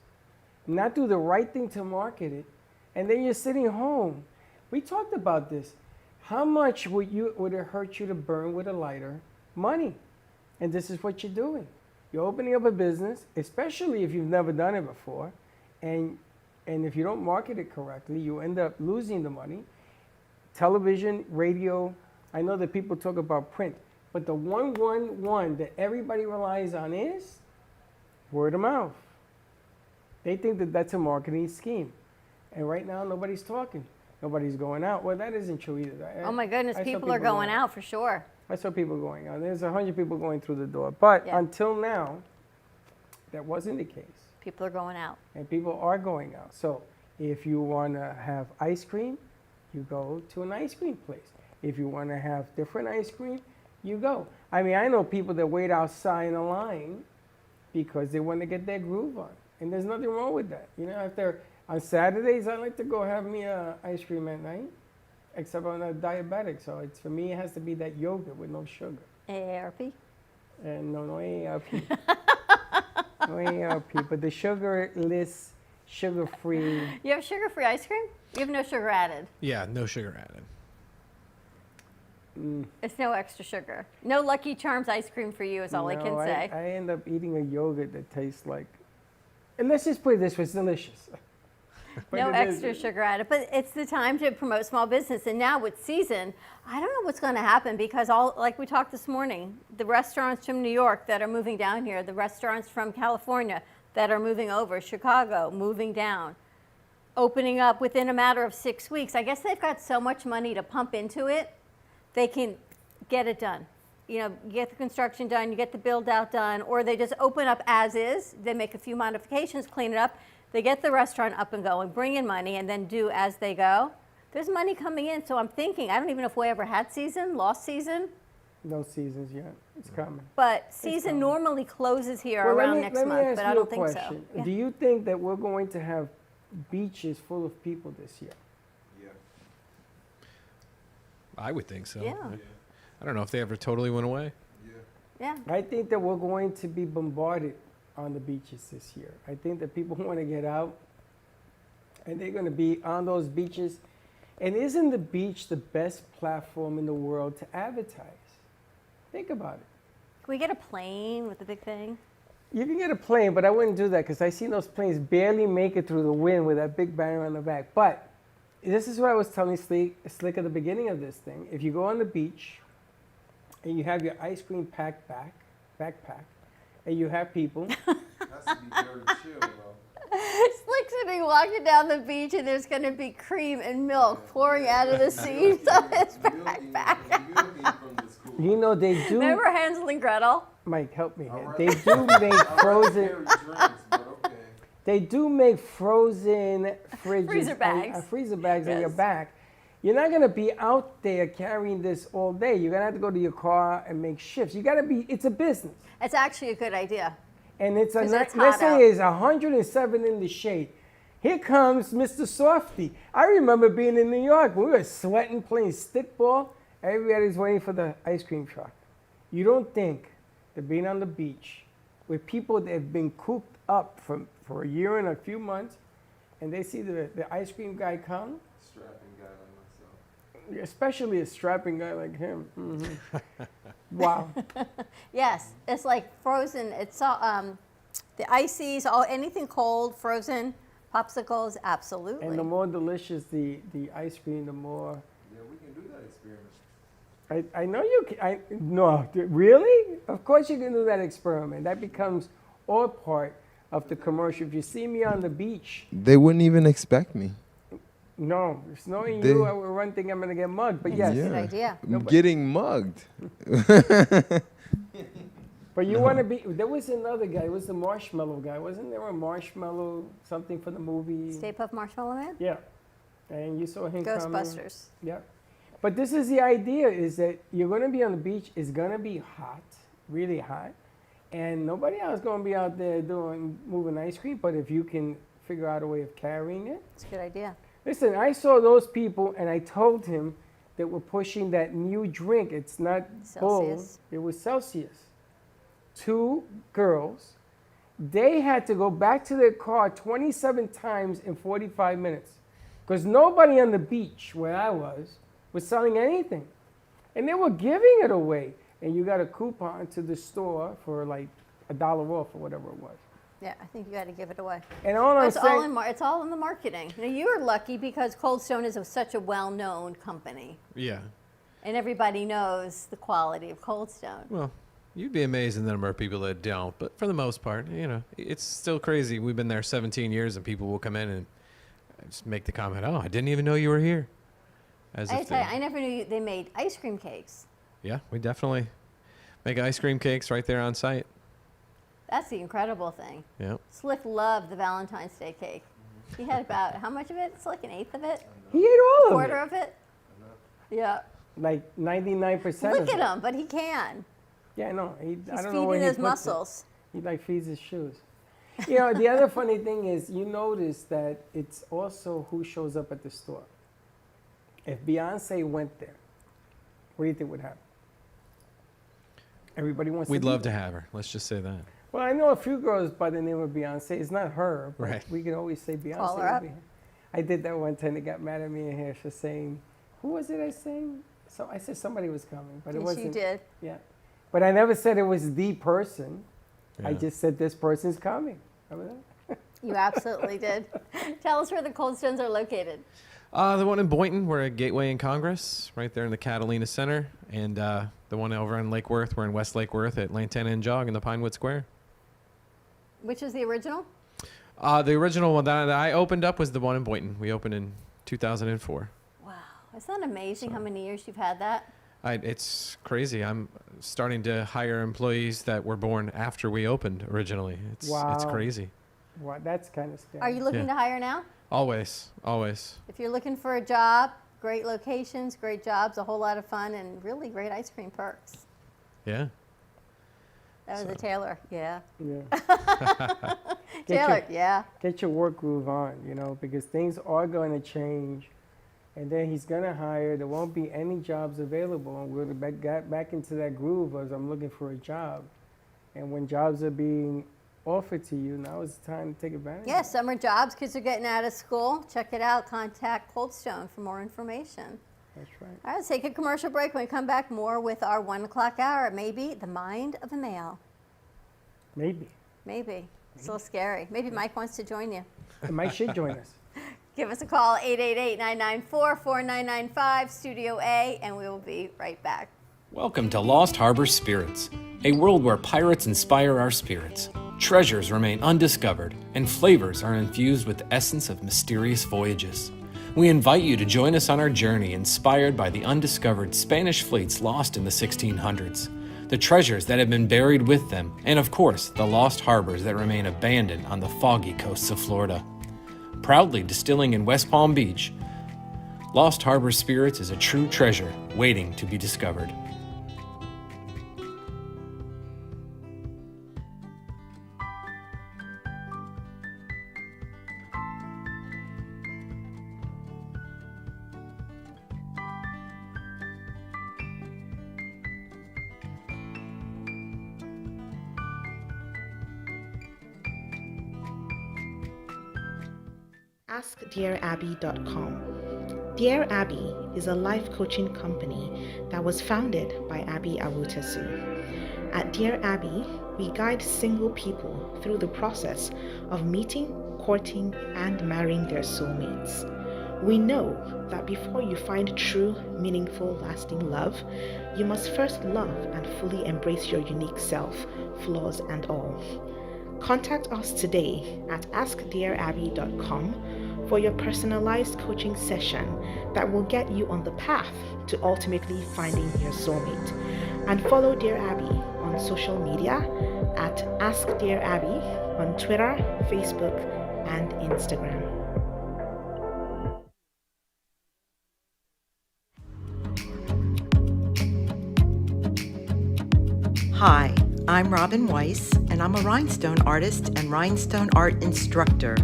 not do the right thing to market it, and then you're sitting home. We talked about this. How much would it hurt you to burn with a lighter? Money. And this is what you're doing. You're opening up a business, especially if you've never done it before, and if you don't market it correctly, you end up losing the money. Television, radio, I know that people talk about print, but the one that everybody relies on is word of mouth. They think that that's a marketing scheme. And right now, nobody's talking. Nobody's going out. Well, that isn't true either. Oh my goodness, I saw people are going out for sure. I saw people going out. There's 100 people going through the door. But Yeah. until now, that wasn't the case. People are going out. And people are going out. So if you want to have ice cream, you go to an ice cream place. If you want to have different ice cream, you go. I mean, I know people that wait outside in a line because they want to get their groove on. And there's nothing wrong with that. You know, on Saturdays, I like to go have me ice cream at night, except I'm not diabetic. So for me, it has to be that yogurt with no sugar. AARP? And no AARP. No AARP, but the sugarless, sugar-free. You have sugar-free ice cream? You have no sugar added. Yeah, no sugar added. It's no extra sugar. No Lucky Charms ice cream for you is all I can say. I end up eating a yogurt that tastes like, and let's just put it this way, it's delicious. But No it is- extra sugar added, but it's the time to promote small business. And now with season, I don't know what's going to happen because like we talked this morning, the restaurants from New York that are moving down here, the restaurants from California that are moving over, Chicago moving down, opening up within a matter of 6 weeks. I guess they've got so much money to pump into it, they can get it done. You know, you get the construction done, you get the build out done, or they just open up as is. They make a few modifications, clean it up. They get the restaurant up and going, bring in money, and then do as they go. There's money coming in, so I'm thinking, I don't even know if we ever had season, lost season, No seasons yet. It's coming. but season normally closes here Well, around next let me month, ask but you I a don't think so. question. Yeah. Do you think that we're going to have beaches full of people this year? Yeah. I would think so. Yeah. I don't know if they ever totally went away. Yeah. I think that we're going to be bombarded on the beaches this year. I think that people want to get out, and they're going to be on those beaches. And isn't the beach the best platform in the world to advertise? Think about it. Can we get a plane with the big thing? You can get a plane, but I wouldn't do that because I seen those planes barely make it through the wind with that big banner on the back. But this is what I was telling Slick at the beginning of this thing. If you go on the beach and you have your ice cream backpack, and you have people. Has to be very chill, though. Slick's gonna be walking down the beach and there's gonna be cream and milk pouring out of the seams of his backpack. You know, they do. Remember Hansel and Gretel? Mike, help me. All right. They do make frozen. Scary drinks, but okay. They do make frozen fridges, Freezer bags. freezer bags on your Yes. back. You're not gonna be out there carrying this all day. You're gonna have to go to your car and make shifts. You gotta be. It's a business, It's actually a good idea. and it's a. 'Cause it's Let's hot out. say it's 107 in the shade. Here comes Mr. Softy. I remember being in New York. We were sweating, playing stickball. Everybody's waiting for the ice cream truck. You don't think that being on the beach with people that have been cooped up for a year and a few months, and they see the ice cream guy come, Strapping guy like myself. especially a strapping guy like him. Mhm. Wow. Yes, it's like frozen. It's all the ices, anything cold, frozen, popsicles, absolutely. And the more delicious the ice cream, the more. Yeah, we can do that experiment. I know you can. No, really? Of course you can do that experiment. That becomes all part of the commercial. If you see me on the beach, They wouldn't even expect me. no, it's knowing They- you, I will run thinking I'm going to get mugged. But yes, That's a good idea. I'm getting mugged. but you want to be. There was another guy. It was the marshmallow guy. Wasn't there a marshmallow something for the movie? Stay Puft Marshmallow Man? Yeah. And you saw him coming. Ghostbusters. Yeah. But this is the idea, is that you're going to be on the beach. It's going to be hot, really hot. And nobody else is going to be out there moving ice cream. But if you can figure out a way of carrying it. It's a good idea. Listen, I saw those people, and I told him that we're pushing that new drink. It's not Bull. Celsius. It was Celsius. 2 girls. They had to go back to their car 27 times in 45 minutes. Because nobody on the beach where I was selling anything. And they were giving it away. And you got a coupon to the store for like $1 off or whatever it was. Yeah, I think you got to give it away. And all I'm It's saying, it's all in the marketing. You know, you were lucky because Cold Stone is such a well-known company, Yeah. and everybody knows the quality of Cold Stone. Well, you'd be amazed at the number of people that don't. But for the most part, it's still crazy. We've been there 17 years, and people will come in and just make the comment, "Oh, I didn't even know you were here." As I if tell you, they- I never knew they made ice cream cakes. Yeah, we definitely make ice cream cakes right there on site. That's the incredible thing. Yeah. Slick loved the Valentine's Day cake. He had about, how much of it? It's like an eighth of it? he ate all of Quarter it. of it? Yeah. Like 99% Look of at it. him, but he can. Yeah, I know. I He's don't know where feeding he his puts it. muscles. He like feeds his shoes. The other funny thing is, you notice that it's also who shows up at the store. If Beyonce went there, what do you think would happen? Everybody wants We'd to love be to there. have her. Let's just say that. Well, I know a few girls by the name of Beyonce. It's not her, but Right. we can always say Beyonce. Call her will up. be here. I did that one time. They got mad at me in here for saying, who was it I sang? So I said somebody was coming, but it Yes, wasn't. you did. Yeah. But I never said it was the person. I Yeah. just said this person's coming. Remember that? You absolutely did. Tell us where the Cold Stones are located. The one in Boynton, we're at Gateway and Congress, right there in the Catalina Center. And the one over in Lake Worth, we're in West Lake Worth at Lantana and Jog in the Pinewood Square. Which is the original? The original one that I opened up was the one in Boynton. We opened in 2004. Wow. Isn't that amazing how many years you've had that? It's crazy. I'm starting to hire employees that were born after we opened originally. It's Wow. crazy. Wow, that's kind of scary. Are you looking Yeah. to hire now? Always. If you're looking for a job, great locations, great jobs, a whole lot of fun, and really great ice cream perks. Yeah. That was a Taylor. Yeah. Yeah. Taylor, yeah. Get your work groove on, because things are going to change. And then he's going to hire. There won't be any jobs available. And we're back into that groove as I'm looking for a job. And when jobs are being offered to you, now is the time to take advantage. Yeah, summer jobs, kids are getting out of school. Check it out. Contact Cold Stone for more information. That's right. All right, let's take a commercial break. When we come back, more with our 1 o'clock hour. Maybe the mind of a male. Maybe. Maybe. It's a little scary. Maybe Mike wants to join you. And Mike should join us. Give us a call, 888-994-4995, Studio A, and we will be right back. Welcome to Lost Harbor Spirits, a world where pirates inspire our spirits. Treasures remain undiscovered, and flavors are infused with the essence of mysterious voyages. We invite you to join us on our journey inspired by the undiscovered Spanish fleets lost in the 1600s, the treasures that have been buried with them, and of course, the lost harbors that remain abandoned on the foggy coasts of Florida. Proudly distilling in West Palm Beach, Lost Harbor Spirits is a true treasure waiting to be discovered. AskDearAbby.com. Dear Abby is a life coaching company that was founded by Abby Awutasu. At Dear Abby, we guide single people through the process of meeting, courting, and marrying their soulmates. We know that before you find true, meaningful, lasting love, you must first love and fully embrace your unique self, flaws and all. Contact us today at AskDearAbby.com for your personalized coaching session that will get you on the path to ultimately finding your soulmate. And follow Dear Abby on social media at Ask Dear Abby on Twitter, Facebook, and Instagram. Hi, I'm Robin Weiss, and I'm a rhinestone artist and rhinestone art instructor.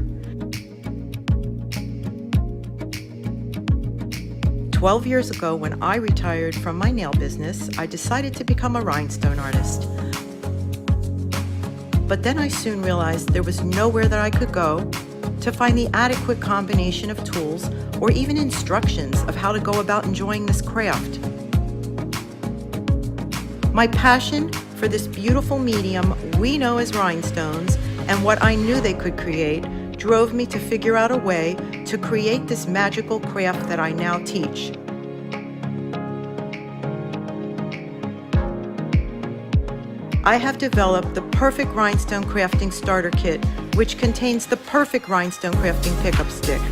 12 years ago, when I retired from my nail business, I decided to become a rhinestone artist. But then I soon realized there was nowhere that I could go to find the adequate combination of tools or even instructions of how to go about enjoying this craft. My passion for this beautiful medium we know as rhinestones and what I knew they could create drove me to figure out a way to create this magical craft that I now teach. I have developed the perfect rhinestone crafting starter kit, which contains the perfect rhinestone crafting pickup stick.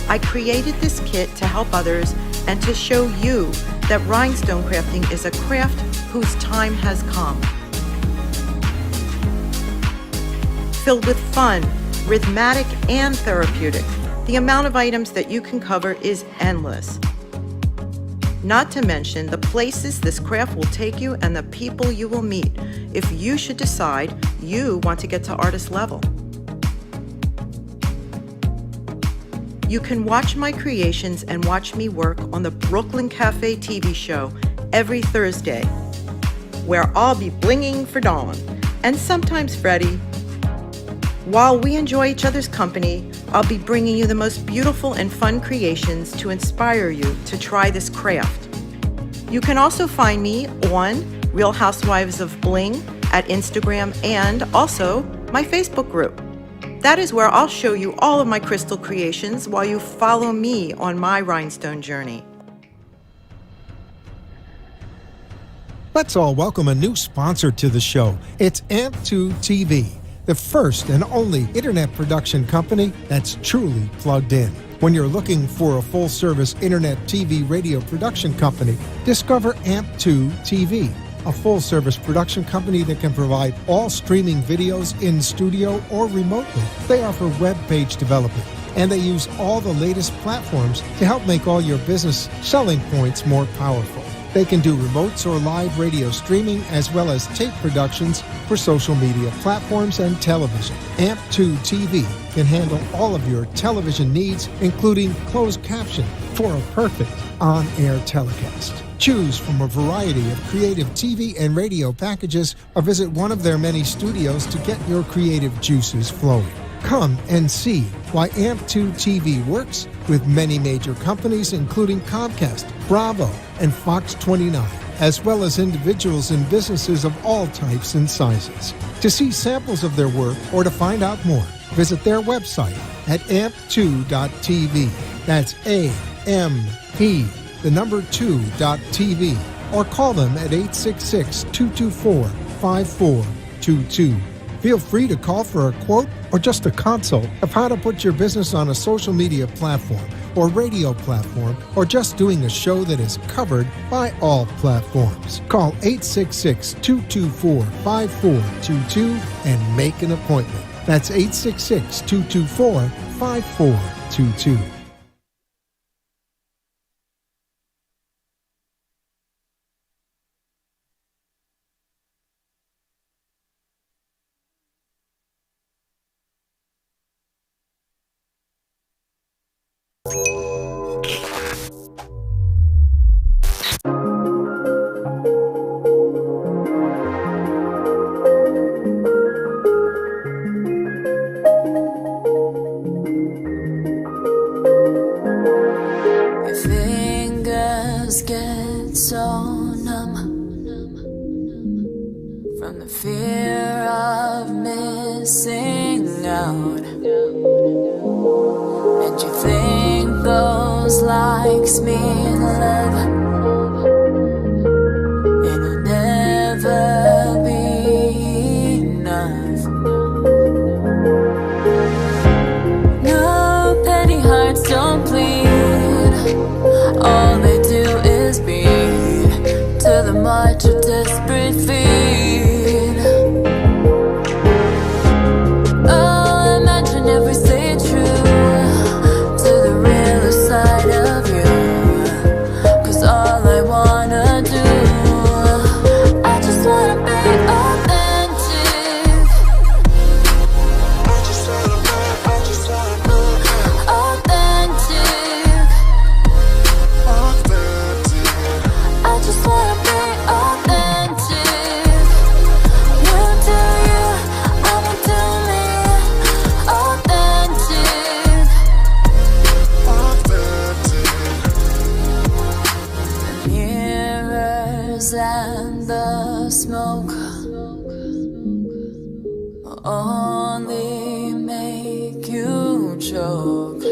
I created this kit to help others and to show you that rhinestone crafting is a craft whose time has come. Filled with fun, rhythmic, and therapeutic, the amount of items that you can cover is endless. Not to mention the places this craft will take you and the people you will meet if you should decide you want to get to artist level. You can watch my creations and watch me work on the Brooklyn Cafe TV show every Thursday, where I'll be blinging for Dawn, and sometimes Freddie. While we enjoy each other's company, I'll be bringing you the most beautiful and fun creations to inspire you to try this craft. You can also find me on Real Housewives of Bling at Instagram and also my Facebook group. That is where I'll show you all of my crystal creations while you follow me on my rhinestone journey. Let's all welcome a new sponsor to the show. It's AMP2 TV, the first and only internet production company that's truly plugged in. When you're looking for a full-service internet TV radio production company, discover AMP2 TV, a full-service production company that can provide all streaming videos in studio or remotely. They offer web page development, and they use all the latest platforms to help make all your business selling points more powerful. They can do remotes or live radio streaming as well as tape productions for social media platforms and television. AMP2 TV can handle all of your television needs, including closed caption for a perfect on-air telecast. Choose from a variety of creative TV and radio packages or visit one of their many studios to get your creative juices flowing. Come and see why AMP2 TV works with many major companies including Comcast, Bravo, and Fox 29, as well as individuals and businesses of all types and sizes. To see samples of their work or to find out more, visit their website at amp2.tv. That's AMP, the number 2.tv, or call them at 866-224-5422. Feel free to call for a quote or just a consult of how to put your business on a social media platform or radio platform, or just doing a show that is covered by all platforms. Call 866-224-5422 and make an appointment. That's 866-224-5422. Your fingers get so numb from the fear of missing out, and you think those likes mean love. It'll never be enough. No penny hearts don't bleed. All they do is beat to the march of desperate feet. Oh, imagine if we stay true to the realer side of you, 'cause all smoke only make you choke.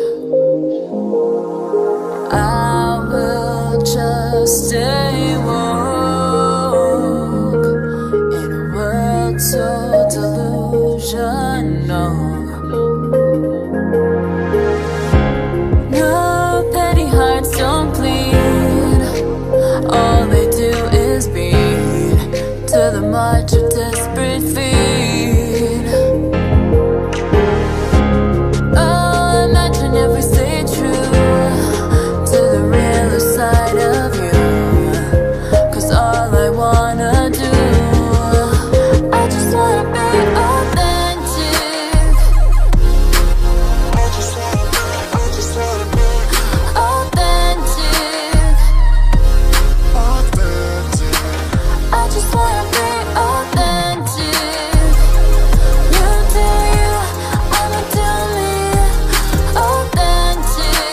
I will just stay woke in a world so delusional. No petty hearts don't bleed. All they do is beat to the march of desperate feet. Oh, imagine if we stay true to the realer side of you. 'Cause all I wanna do, I just wanna be authentic. I just wanna be authentic. I just wanna be authentic. You do you, I'ma do me. Authentic.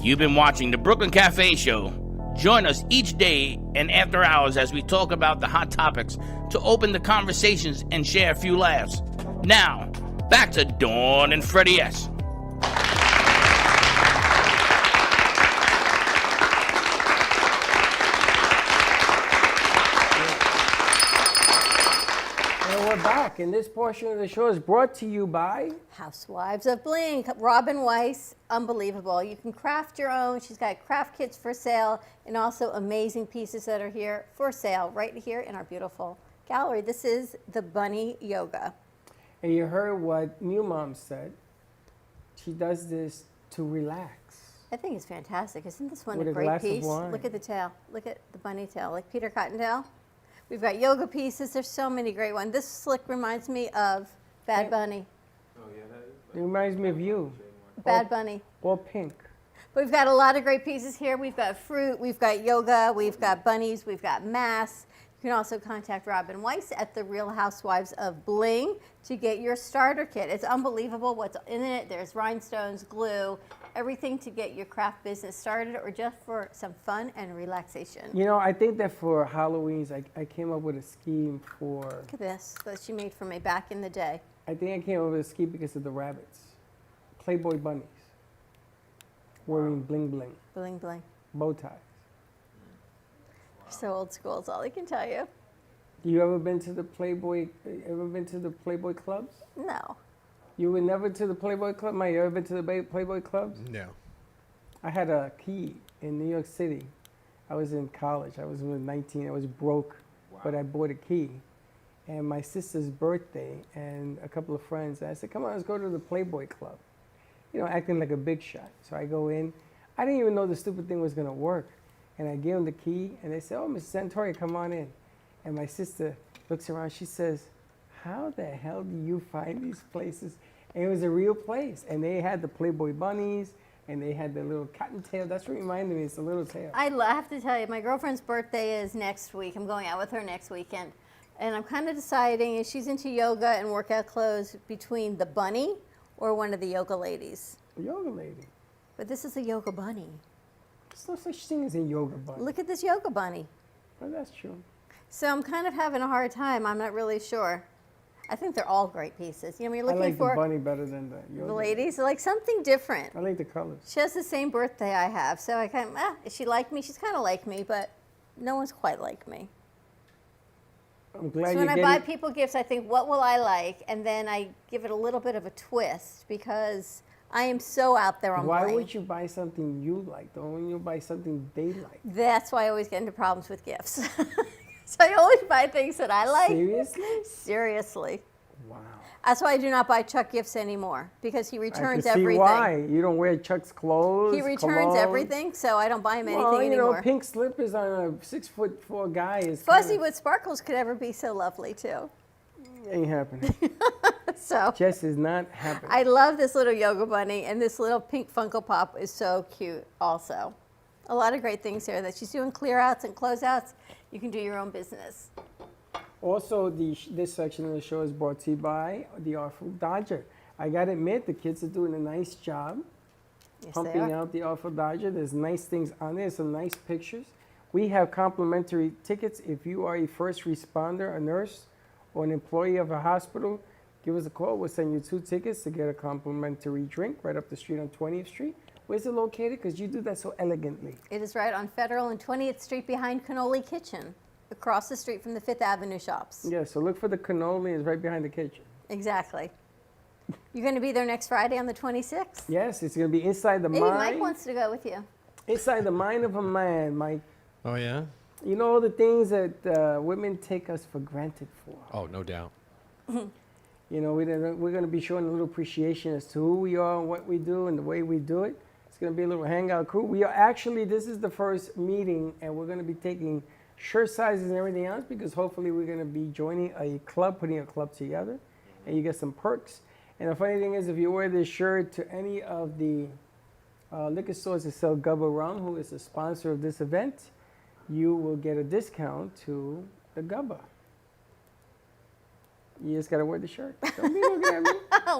You've been watching the Brooklyn Cafe Show. Join us each day and after hours as we talk about the hot topics to open the conversations and share a few laughs. Now, back to Dawn and Freddie S. And we're back, and this portion of the show is brought to you by Housewives of Bling. Robin Weiss, unbelievable. You can craft your own. She's got craft kits for sale and also amazing pieces that are here for sale right here in our beautiful gallery. This is the Bunny Yoga. And you heard what New Mom said. She does this to relax. I think it's fantastic. Isn't this one With a a great glass of piece? wine. Look at the tail. Look at the bunny tail, like Peter Cottontail. We've got yoga pieces. There's so many great ones. This slick reminds me of Bad Bunny. It reminds me of you. Bad Bunny. Or pink. We've got a lot of great pieces here. We've got fruit, we've got yoga, we've got bunnies, we've got masks. You can also contact Robin Weiss at the Real Housewives of Bling to get your starter kit. It's unbelievable what's in it. There's rhinestones, glue, everything to get your craft business started or just for some fun and relaxation. You know, I think that for Halloween's, I came up with a scheme for. Look at this that she made for me back in the day. I think I came up with a scheme because of the rabbits. Playboy bunnies. Wearing bling bling. Bling bling. Bow ties. So old school is all I can tell you. You ever been to the Playboy? Ever been to the Playboy clubs? No. You were never to the Playboy club? Mike, you ever been to the Playboy clubs? No. I had a key in New York City. I was in college. I was 19. I was broke, but I bought a key. And my sister's birthday and a couple of friends, I said, come on, let's go to the Playboy club. You know, acting like a big shot. So I go in. I didn't even know the stupid thing was going to work. And I gave them the key, and they said, oh, Mr. Santori, come on in. And my sister looks around. She says, how the hell do you find these places? And it was a real place. And they had the Playboy bunnies, and they had the little cottontail. That's what reminded me. It's the little tail. I have to tell you, my girlfriend's birthday is next week. I'm going out with her next weekend. And I'm kind of deciding if she's into yoga and workout clothes between the bunny or one of the yoga ladies. A yoga lady. But this is a yoga bunny. There's no such thing as a yoga bunny. Look at this yoga bunny. Well, that's true. So I'm kind of having a hard time. I'm not really sure. I think they're all great pieces. You know, when you're I looking like for the bunny better than the yoga. the ladies, like something different. I like the colors. She has the same birthday I have, so I kind of, is she like me? She's kind of like me, but no one's quite like me. I'm glad So you're when I getting... buy people gifts, I think, what will I like? And then I give it a little bit of a twist because I am so out there on Why Bling. would you buy something you like, though, when you buy something they like? That's why I always get into problems with gifts. So I always buy things that I like. Seriously? Seriously. Wow. That's why I do not buy Chuck gifts anymore, because he returns I can see everything. why. You don't wear Chuck's clothes. He returns cologne. everything, so I don't buy him anything Well, you anymore. know, pink slippers on a 6'4" guy is Fuzzy with sparkles could ever be so lovely too. ain't happening. So Just is not happening. I love this little yoga bunny, and this little pink Funko Pop is so cute also. A lot of great things here that she's doing clear outs and closeouts. You can do your own business. Also, this section of the show is brought to you by the Artful Dodger. I gotta admit, the kids are doing a nice job Yes, pumping they are. out the Artful Dodger. There's nice things on there, some nice pictures. We have complimentary tickets. If you are a first responder, a nurse, or an employee of a hospital, give us a call. We'll send you 2 tickets to get a complimentary drink right up the street on 20th Street. Where's it located? Because you do that so elegantly. It is right on Federal and 20th Street behind Cannoli Kitchen, across the street from the 5th Avenue shops. Yeah, so look for the cannoli. It's right behind the kitchen. Exactly. You're going to be there next Friday on the 26th? Yes, it's going to be inside the Maybe mind. Mike wants to go with you. Inside the mind of a man, Mike. Oh, yeah? You know all the things that women take us for granted for. Oh, no doubt. You know, we're going to be showing a little appreciation as to who we are and what we do and the way we do it. It's going to be a little hangout crew. We are actually, this is the first meeting, and we're going to be taking shirt sizes and everything else because hopefully we're going to be joining a club, putting a club together, and you get some perks. And the funny thing is, if you wear this shirt to any of the liquor stores that sell Gubba Rum, who is a sponsor of this event, you will get a discount to the Gubba. You just got to wear the shirt. Don't be looking at me.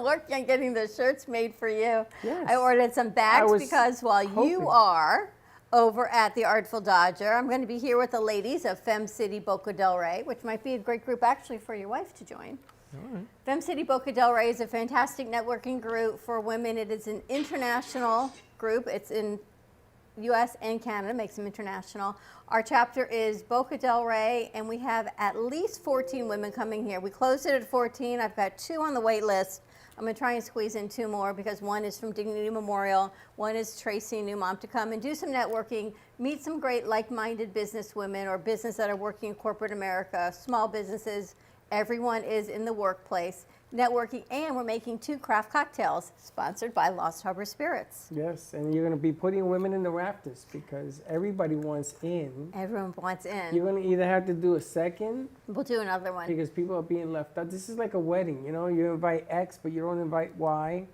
Working on getting the shirts made for you. Yes. I ordered some bags was because while you hoping. are over at the Artful Dodger, I'm going to be here with the ladies of Fem City Boca del Rey, which might be a great group actually for your wife to join. All right. Fem City Boca del Rey is a fantastic networking group for women. It is an international group. It's in U.S. and Canada, makes them international. Our chapter is Boca del Rey, and we have at least 14 women coming here. We closed it at 14. I've got 2 on the wait list. I'm going to try and squeeze in 2 more because one is from Dignity Memorial. One is Tracy, new mom, to come and do some networking, meet some great like-minded business women or business that are working in corporate America, small businesses. Everyone is in the workplace networking, and we're making 2 craft cocktails sponsored by Lost Harbor Spirits. Yes, and you're going to be putting women in the rafters because everybody wants in. Everyone wants in. You're going to either have to do a second We'll do another one. because people are being left out. This is like a wedding, you know? You invite X, but you don't invite Y,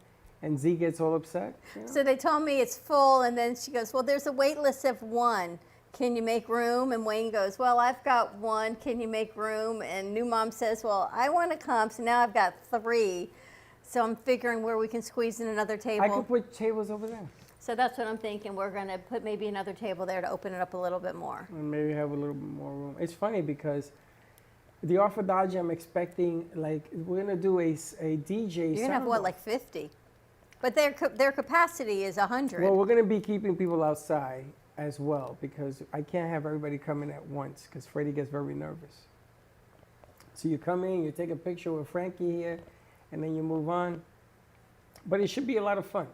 and Z gets all upset. You know? So they told me it's full, and then she goes, well, there's a wait list of 1. Can you make room? And Wayne goes, well, I've got 1. Can you make room? And new mom says, well, I want to come. So now I've got 3. So I'm figuring where we can squeeze in another table. I could put tables over there. So that's what I'm thinking. We're going to put maybe another table there to open it up a little bit more. And maybe have a little bit more room. It's funny because the Artful Dodger, I'm expecting, like, we're going to do a DJ. You're going to have, what, like 50? But their capacity is 100. Well, we're going to be keeping people outside as well because I can't have everybody come in at once because Freddie gets very nervous. So you come in, you take a picture with Frankie here, and then you move on. But it should be a lot of fun.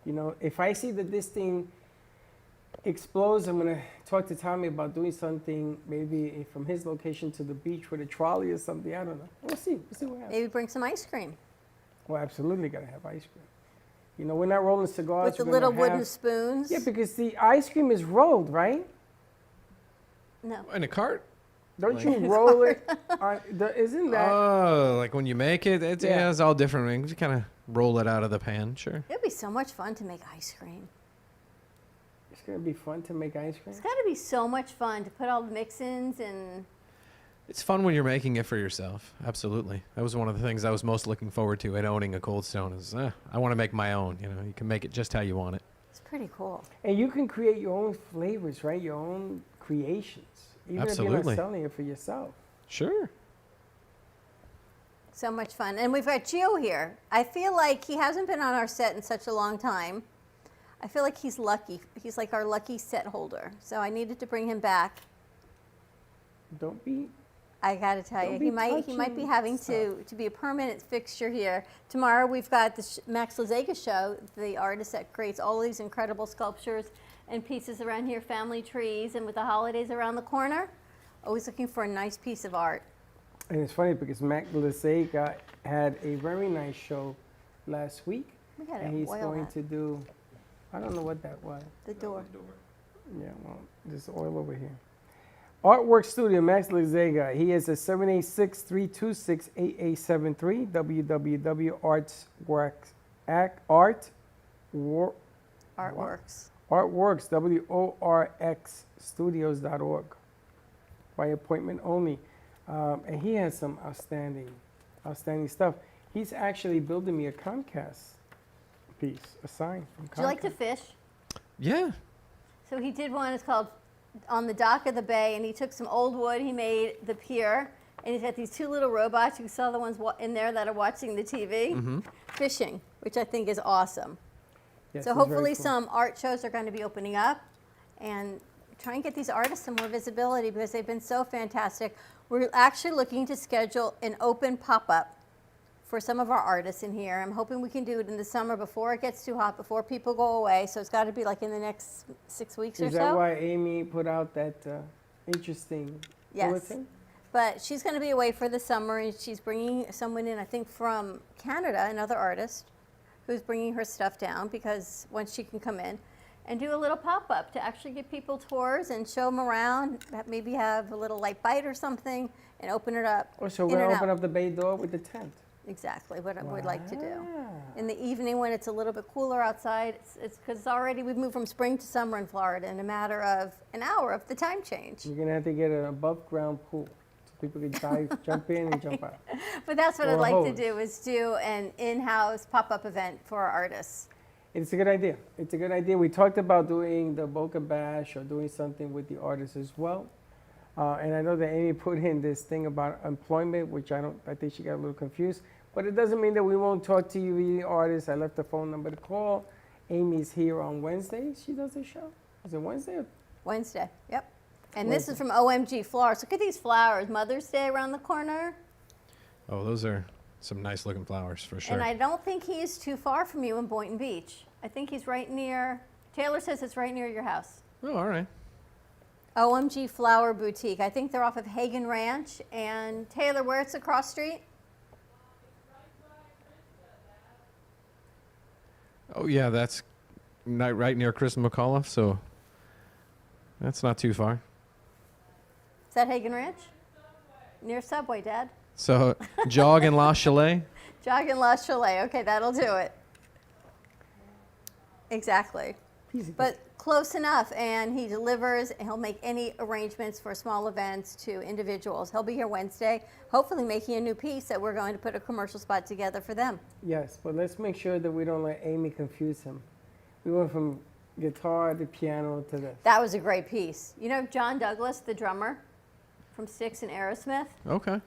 You know, if I see that this thing explodes, I'm going to talk to Tommy about doing something maybe from his location to the beach with a trolley or something. I don't know. We'll see. We'll see what happens. Maybe bring some ice cream. Well, absolutely got to have ice cream. You know, we're not rolling cigars. With the we're little gonna wooden have- spoons. Yeah, because the ice cream is rolled, right? No. In a cart? Don't Like- you roll it? Isn't that? Oh, like when you make it, Yeah. it's all different. You kind of roll it out of the pan, sure. It'd be so much fun to make ice cream. It's going to be fun to make ice cream. It's got to be so much fun to put all the mix-ins and... It's fun when you're making it for yourself. Absolutely. That was one of the things I was most looking forward to in owning a Cold Stone is I want to make my own. You know, you can make it just how you want it. It's pretty cool. And you can create your own flavors, right? Your own creations. Even if you're Absolutely. not selling it for yourself. Sure. So much fun. And we've got Gio here. I feel like he hasn't been on our set in such a long time. I feel like he's lucky. He's like our lucky set holder. So I needed to bring him back. Don't be... I got to tell Don't you, be he might be touching having to be a permanent fixture here. Tomorrow we've got the Max Lazega show, the artist that creates all these incredible sculptures and pieces around here, family trees, and with the holidays around the corner, Always looking for a nice piece of art. And it's funny because Mac Dragovich had a very nice show last week. We gotta And he's oil going that. to do, I don't know what that was. The door. Yeah, well, there's oil over here. Artwork Studio, Max Lizega. He is at 786-326-8873, Artworks. Artworks, WORX, by appointment only. And he has some outstanding stuff. He's actually building me a Comcast piece, a sign from Comcast. Do you like to fish? Yeah. So he did one, it's called On the Dock of the Bay, and he took some old wood, he made the pier, and he's got these two little robots. You saw the ones in there that are watching the TV, fishing, which I think is awesome. Yes, So it's very hopefully cool. some art shows are going to be opening up, and try and get these artists some more visibility because they've been so fantastic. We're actually looking to schedule an open pop-up for some of our artists in here. I'm hoping we can do it in the summer before it gets too hot, before people go away. So it's got to be like in the next 6 weeks or Is so. that why Amy put out that interesting bulletin? But she's going to be away for the summer, and she's bringing someone in, I think, from Canada, another artist, who's bringing her stuff down because once she can come in and do a little pop-up to actually give people tours and show them around, maybe have a little light bite or something, and open it up. Oh, so in we're and going to open out. up the bay door with the tent. Exactly what I would like to do. In the evening when it's a little bit cooler outside, it's because already we've moved from spring to summer in Florida in a matter of an hour of the time change. You're going to have to get an above-ground pool so people can dive, jump in and jump out. But that's what Or I'd a like to hose. do is do an in-house pop-up event for our artists. It's a good idea. It's a good idea. We talked about doing the Boca Bash or doing something with the artists as well. And I know that Amy put in this thing about employment, which I think she got a little confused. But it doesn't mean that we won't talk to you, the artists. I left the phone number to call. Amy's here on Wednesday. She does a show. Is it Wednesday? Wednesday, yep. And this is from OMG Flowers. Look at these flowers. Mother's Day around the corner. Oh, those are some nice looking flowers for sure. And I don't think he's too far from you in Boynton Beach. I think he's right near, Taylor says it's right near your house. Oh, all right. OMG Flower Boutique. I think they're off of Hagen Ranch. And Taylor, where's the cross street? Oh, yeah, that's right near Chris McAuliffe, so that's not too far. Is that Hagen Ranch? Near Subway, Dad. So jog in La Chalet. Jog in La Chalet. Okay, that'll do it. Exactly. But close enough, and he delivers, and he'll make any arrangements for small events to individuals. He'll be here Wednesday, hopefully making a new piece that we're going to put a commercial spot together for them. Yes, but let's make sure that we don't let Amy confuse him. We went from guitar to piano to this. That was a great piece. You know John Douglas, the drummer from Styx and Aerosmith? Okay.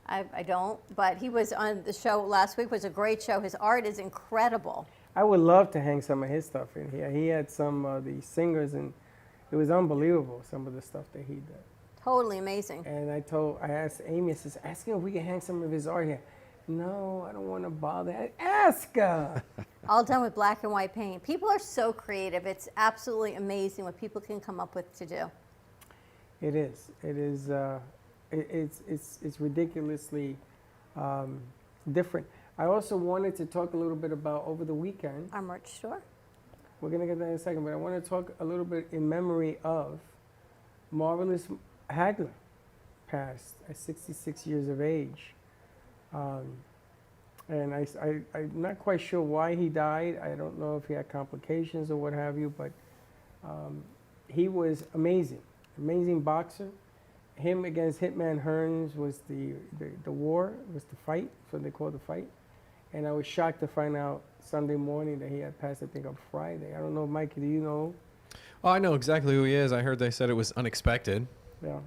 I don't, but he was on the show last week. It was a great show. His art is incredible. I would love to hang some of his stuff in here. He had some of the singers, and it was unbelievable, some of the stuff that he did. Totally amazing. And I asked Amy, I says, ask him if we can hang some of his art here. No, I don't want to bother. Ask her. All done with black and white paint. People are so creative. It's absolutely amazing what people can come up with to do. It is. It is. It's ridiculously different. I also wanted to talk a little bit about over the weekend. Our merch store. We're going to get that in a second, but I want to talk a little bit in memory of Marvelous Hagler, passed at 66 years of age. And I'm not quite sure why he died. I don't know if he had complications or what have you, but he was amazing boxer. Him against Hitman Hearns was the war, was the fight, so they called the fight. And I was shocked to find out Sunday morning that he had passed, I think, on Friday. I don't know, Mike, do you know? Oh, I know exactly who he is. I heard they said it was unexpected. Yeah.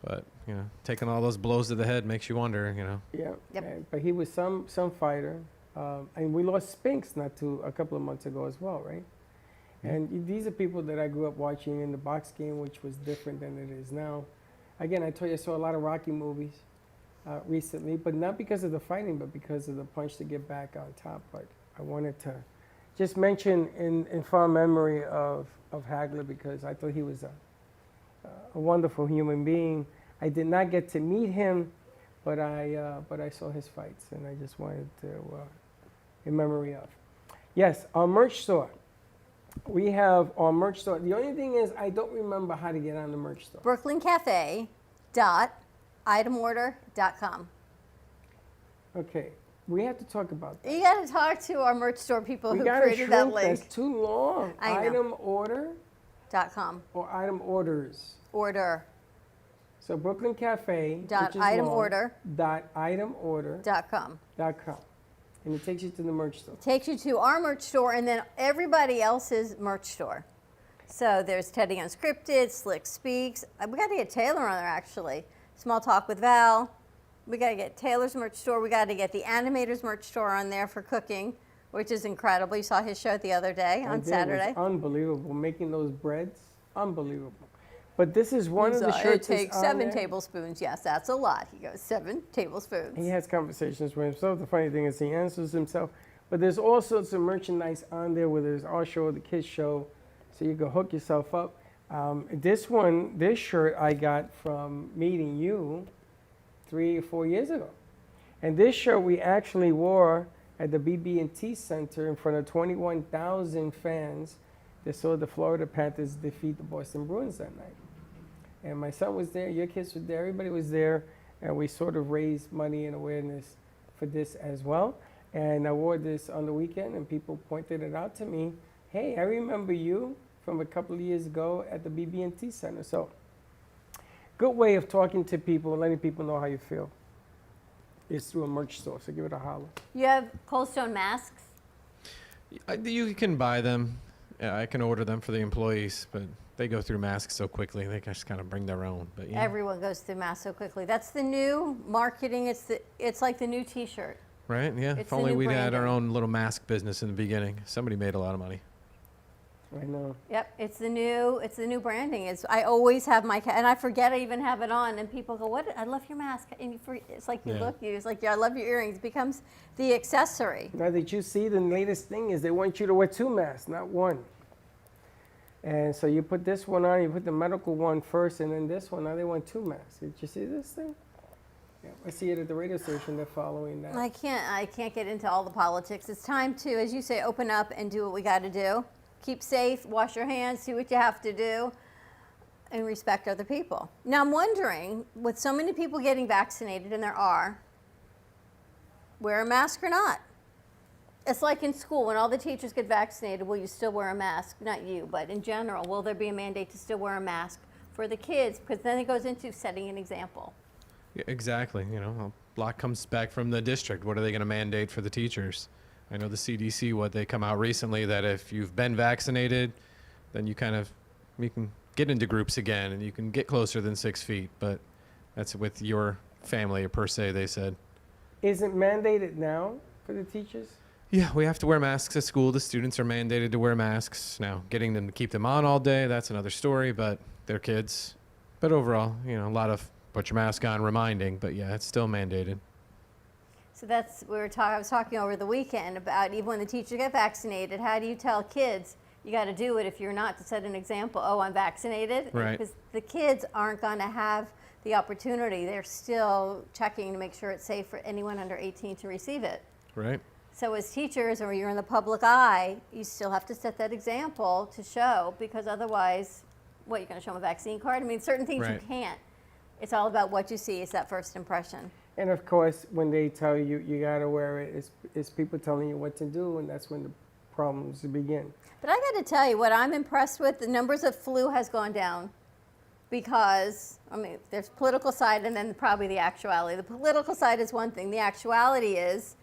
But, you know, taking all those blows to the head makes you wonder, you know. Yeah. Yep. But he was some fighter. And we lost Spinks a couple of months ago as well, right? And these are people that I grew up watching in the box game, which was different than it is now. Again, I told you I saw a lot of Rocky movies recently, but not because of the fighting, but because of the punch to get back on top. But I wanted to just mention in fond memory of Hagler, because I thought he was a wonderful human being. I did not get to meet him, but I saw his fights, and I just wanted to, in memory of. Yes, our merch store. We have our merch store. The only thing is, I don't remember how to get on the merch store. BrooklynCafe.itemorder.com. Okay, we have to talk about that. You got to talk to our merch store people We who gotta created that shrink. link. That's too long. I know. Itemorder.com or item orders. Order. So Brooklyn Cafe .itemorder.com. And it takes you to the merch store. Takes you to our merch store and then everybody else's merch store. So there's Teddy Unscripted, Slick Speaks. We got to get Taylor on there actually. Small Talk with Val. We got to get Taylor's merch store. We got to get the Animators merch store on there for cooking, which is incredible. You saw his show the other day on Saturday. It was unbelievable. Making those breads, unbelievable. But this is one of the shirts. It takes 7 tablespoons. Yes, that's a lot. He goes 7 tablespoons. He has conversations with himself. The funny thing is he answers himself. But there's all sorts of merchandise on there, whether it's our show or the kids' show, so you can hook yourself up. This shirt I got from meeting you 3 or 4 years ago. And this shirt we actually wore at the BB&T Center in front of 21,000 fans that saw the Florida Panthers defeat the Boston Bruins that night. And my son was there, your kids were there, everybody was there, and we sort of raised money and awareness for this as well. And I wore this on the weekend, and people pointed it out to me. Hey, I remember you from a couple of years ago at the BB&T Center. So, good way of talking to people and letting people know how you feel is through a merch store, so give it a holler. You have Cold Stone masks? You can buy them. Yeah, I can order them for the employees, but they go through masks so quickly. They just kind of bring their own. But yeah. Everyone goes through masks so quickly. That's the new marketing. It's like the new T-shirt. Right? Yeah. It's if only new we'd had our branding. own little mask business in the beginning. Somebody made a lot of money. I know. Yep, it's the new branding. I always have my and I forget I even have it on, and people go, "What? I love your mask." And it's like it's like, "Yeah, I love your earrings." It becomes the accessory. Now that you see, the latest thing is they want you to wear 2 masks, not 1. And so you put this one on, you put the medical one first, and then this one. Now they want 2 masks. Did you see this thing? Yeah, I see it at the radio station. They're following that. I can't get into all the politics. It's time to, as you say, open up and do what we got to do. Keep safe, wash your hands, do what you have to do, and respect other people. Now I'm wondering, with so many people getting vaccinated, and there are, wear a mask or not? It's like in school, when all the teachers get vaccinated, will you still wear a mask? Not you, but in general, will there be a mandate to still wear a mask for the kids? Because then it goes into setting an example. Yeah, exactly. You know, a lot comes back from the district. What are they going to mandate for the teachers? I know the CDC, what they come out recently, that if you've been vaccinated, then you can get into groups again and you can get closer than 6 feet. But that's with your family per se, they said. Is it mandated now for the teachers? Yeah, we have to wear masks at school. The students are mandated to wear masks. Now, getting them to keep them on all day, that's another story, but they're kids. But overall, a lot of put your mask on reminding, but yeah, it's still mandated. So that's I was talking over the weekend about even when the teachers get vaccinated, how do you tell kids you got to do it if you're not, to set an example? Oh, I'm vaccinated, right? Because the kids aren't going to have the opportunity. They're still checking to make sure it's safe for anyone under 18 to receive it. Right. So as teachers, or you're in the public eye, you still have to set that example to show, because otherwise, what, you're going to show them a vaccine card? I mean, certain things you can't. It's all about what you see. It's that first impression. And of course, when they tell you you gotta wear it, it's people telling you what to do, and that's when the problems begin. But I got to tell you, what I'm impressed with, the numbers of flu has gone down, because there's political side and then probably the actuality. The political side is one thing. The actuality is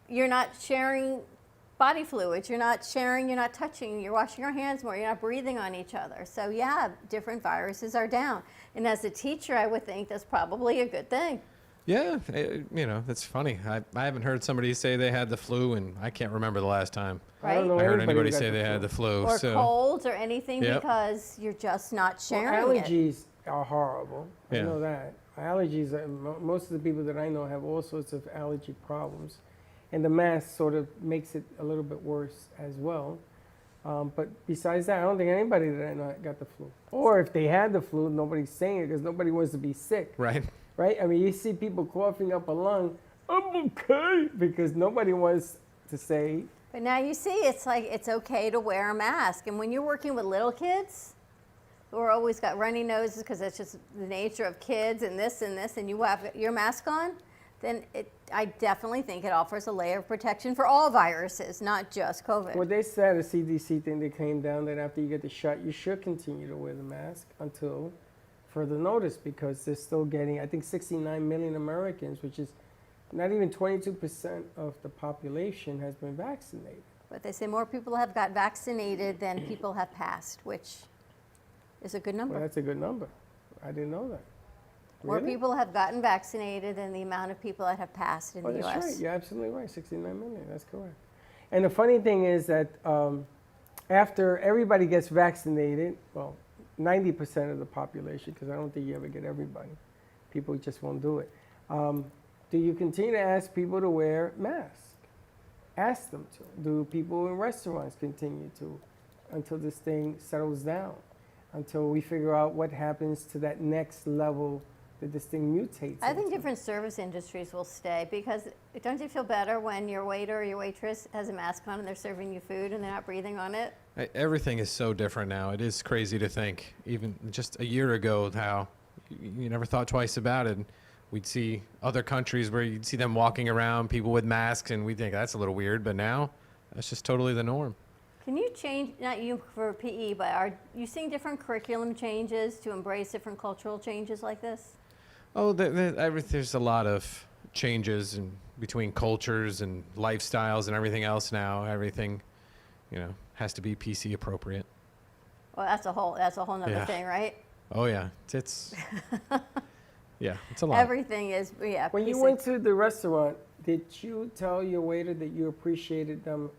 you're not sharing body fluids. You're not sharing. You're not touching. You're washing your hands more. You're not breathing on each other. So yeah, different viruses are down. And as a teacher, I would think that's probably a good thing. Yeah, that's funny. I haven't heard somebody say they had the flu, and I can't remember the last time Right? I don't know I heard anybody anybody got say the they flu. had the flu. Or so colds or anything, Yep. because you're just not sharing Well, it. allergies are horrible. I Yeah. know that. Allergies, most of the people that I know have all sorts of allergy problems. And the mask sort of makes it a little bit worse as well. But besides that, I don't think anybody that I know got the flu. Or if they had the flu, nobody's saying it because nobody wants to be sick. Right. Right? I mean, you see people coughing up a lung, I'm okay, because nobody wants to say. But now you see, it's like it's okay to wear a mask. And when you're working with little kids who are always got runny noses because that's just the nature of kids and this, and you have your mask on, then I definitely think it offers a layer of protection for all viruses, not just COVID. Well, they said a CDC thing that came down that after you get the shot, you should continue to wear the mask until further notice because they're still getting, I think, 69 million Americans, which is not even 22% of the population has been vaccinated. But they say more people have got vaccinated than people have passed, which is a good number. Well, that's a good number. I didn't know that. More Really? people have gotten vaccinated than the amount of people that have passed in the That's U.S. right. You're absolutely right. 69 million. That's correct. And the funny thing is that after everybody gets vaccinated, well, 90% of the population, because I don't think you ever get everybody. People just won't do it. Do you continue to ask people to wear masks? Ask them to. Do people in restaurants continue to until this thing settles down? Until we figure out what happens to that next level that this thing mutates I think into. different service industries will stay because don't you feel better when your waiter or your waitress has a mask on and they're serving you food and they're not breathing on it? Everything is so different now. It is crazy to think, even just a year ago, how you never thought twice about it. We'd see other countries where you'd see them walking around, people with masks, and we'd think that's a little weird, but now that's just totally the norm. Can you change, not you for PE, but are you seeing different curriculum changes to embrace different cultural changes like this? Oh, there's a lot of changes in between cultures and lifestyles and everything else now. Everything, has to be PC appropriate. Well, that's a whole nother thing, right? Oh yeah, it's yeah, it's a lot. Everything is, yeah. When you PC. went to the restaurant, did you tell your waiter that you appreciated them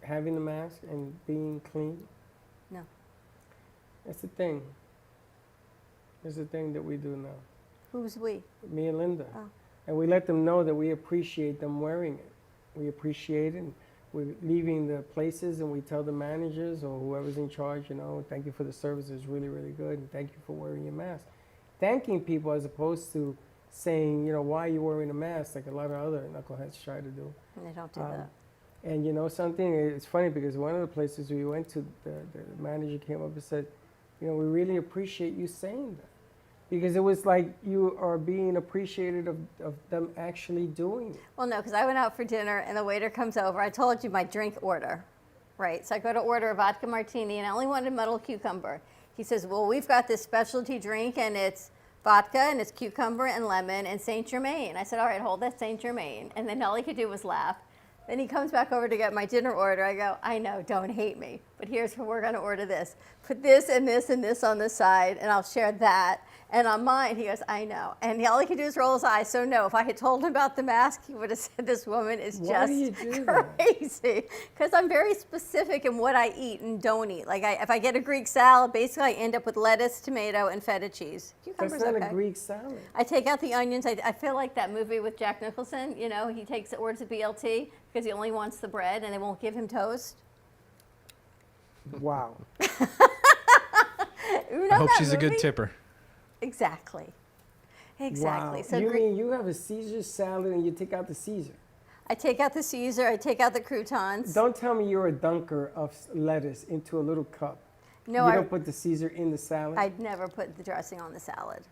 having the mask and being clean? No. That's the thing. That's the thing that we do now. Who's we? Me and Linda. Oh. And we let them know that we appreciate them wearing it. We appreciate it. And we're leaving the places and we tell the managers or whoever's in charge, thank you for the service. It's really, really good. And thank you for wearing your mask. Thanking people as opposed to saying, why are you wearing a mask like a lot of other knuckleheads try to do. And they don't do that. And something, it's funny because one of the places we went to, the manager came up and said, we really appreciate you saying that. Because it was like you are being appreciated of them actually doing it. Well, no, because I went out for dinner and the waiter comes over. I told you my drink order, right? So I go to order a vodka martini and I only wanted muddled cucumber. He says, well, we've got this specialty drink and it's vodka and it's cucumber and lemon and Saint Germain. I said, all right, hold that Saint Germain. And then all he could do was laugh. Then he comes back over to get my dinner order. I go, I know, don't hate me, but here's how we're going to order this. Put this and this and this on the side, and I'll share that. And on mine, he goes, I know. And all he could do is roll his eyes. So no, if I had told him about the mask, he would have said, this woman is Why do you just do that? crazy. Because I'm very specific in what I eat and don't eat. Like if I get a Greek salad, basically I end up with lettuce, tomato, and feta cheese. That's Cucumber's not okay. a Greek salad. I take out the onions. I feel like that movie with Jack Nicholson. He orders a BLT because he only wants the bread and they won't give him toast. Wow. I hope she's a good tipper. Exactly. Exactly. Wow. So You mean you have a Caesar salad and you take out the Caesar? I take out the Caesar. I take out the croutons. Don't tell me you're a dunker of lettuce into a little cup. No, you don't put the Caesar in the salad? I'd never put the dressing on the salad.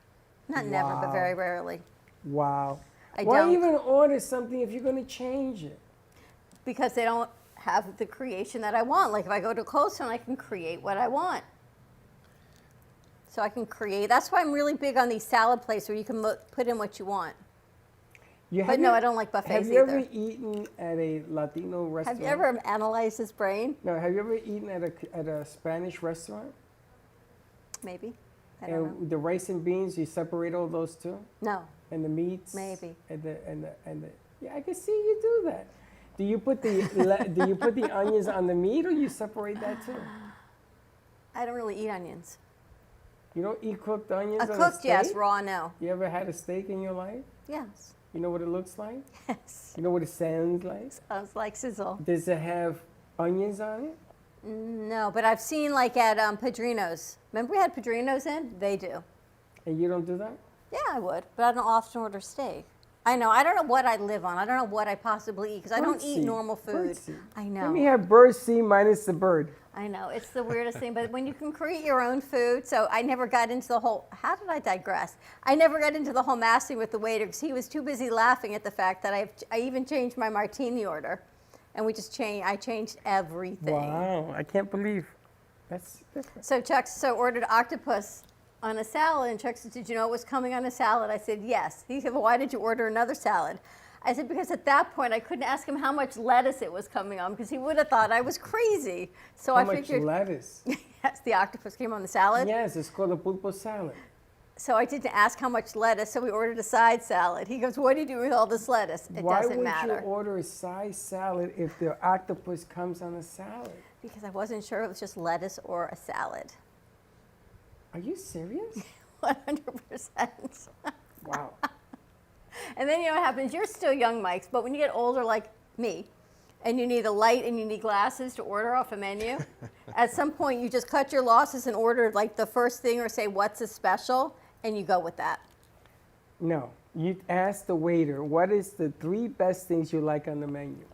Not never, but Wow. very rarely. Wow. I Why don't. even order something if you're going to change it? Because they don't have the creation that I want. Like if I go to Cold Stone, I can create what I want. So I can create. That's why I'm really big on these salad plates where you can put in what you want. But no, I don't like buffets Have you either. ever eaten at a Latino restaurant? Have you ever analyzed his brain? No, have you ever eaten at a Spanish restaurant? Maybe. I don't know. And the rice and beans, you separate all those two? No. And the meats? Maybe. And the yeah, I can see you do that. Do you put the onions on the meat or you separate that too? I don't really eat onions. You don't eat cooked onions on a Cooked, steak? yes. Raw, no. You ever had a steak in your life? Yes. You know what it looks like? Yes. You know what it sounds like? Sounds like sizzle. Does it have onions on it? No, but I've seen like at Padrino's. Remember we had Padrino's in? They do. And you don't do that? Yeah, I would, but I don't often order steak. I know. I don't know what I live on. I don't know what I possibly eat because I don't eat normal food. I know. Let me have bird seed minus the bird. I know. It's the weirdest thing. But when you can create your own food, so I never got into the whole, how did I digress? I never got into the whole messing with the waiter because he was too busy laughing at the fact that I even changed my martini order. And I changed everything. Wow. I can't believe. That's So Chuck ordered octopus on a salad, and Chuck said, did you know it was coming on a salad? I said, yes. He said, well, why did you order another salad? I said, because at that point, I couldn't ask him how much lettuce it was coming on, because he would have thought I was crazy. So I figured. How much lettuce? Yes, the octopus came on the salad. Yes, it's called a pulpo salad. So I didn't ask how much lettuce, so we ordered a side salad. He goes, what are you doing with all this lettuce? It doesn't matter. Why would you order a side salad if the octopus comes on a salad? Because I wasn't sure it was just lettuce or a salad. Are you serious? 100%. Wow. And then you know what happens? You're still young, Mike, but when you get older like me, and you need a light and you need glasses to order off a menu, at some point you just cut your losses and order like the first thing or say, what's a special? And you go with that. No. You ask the waiter, what is the 3 best things you like on the menu?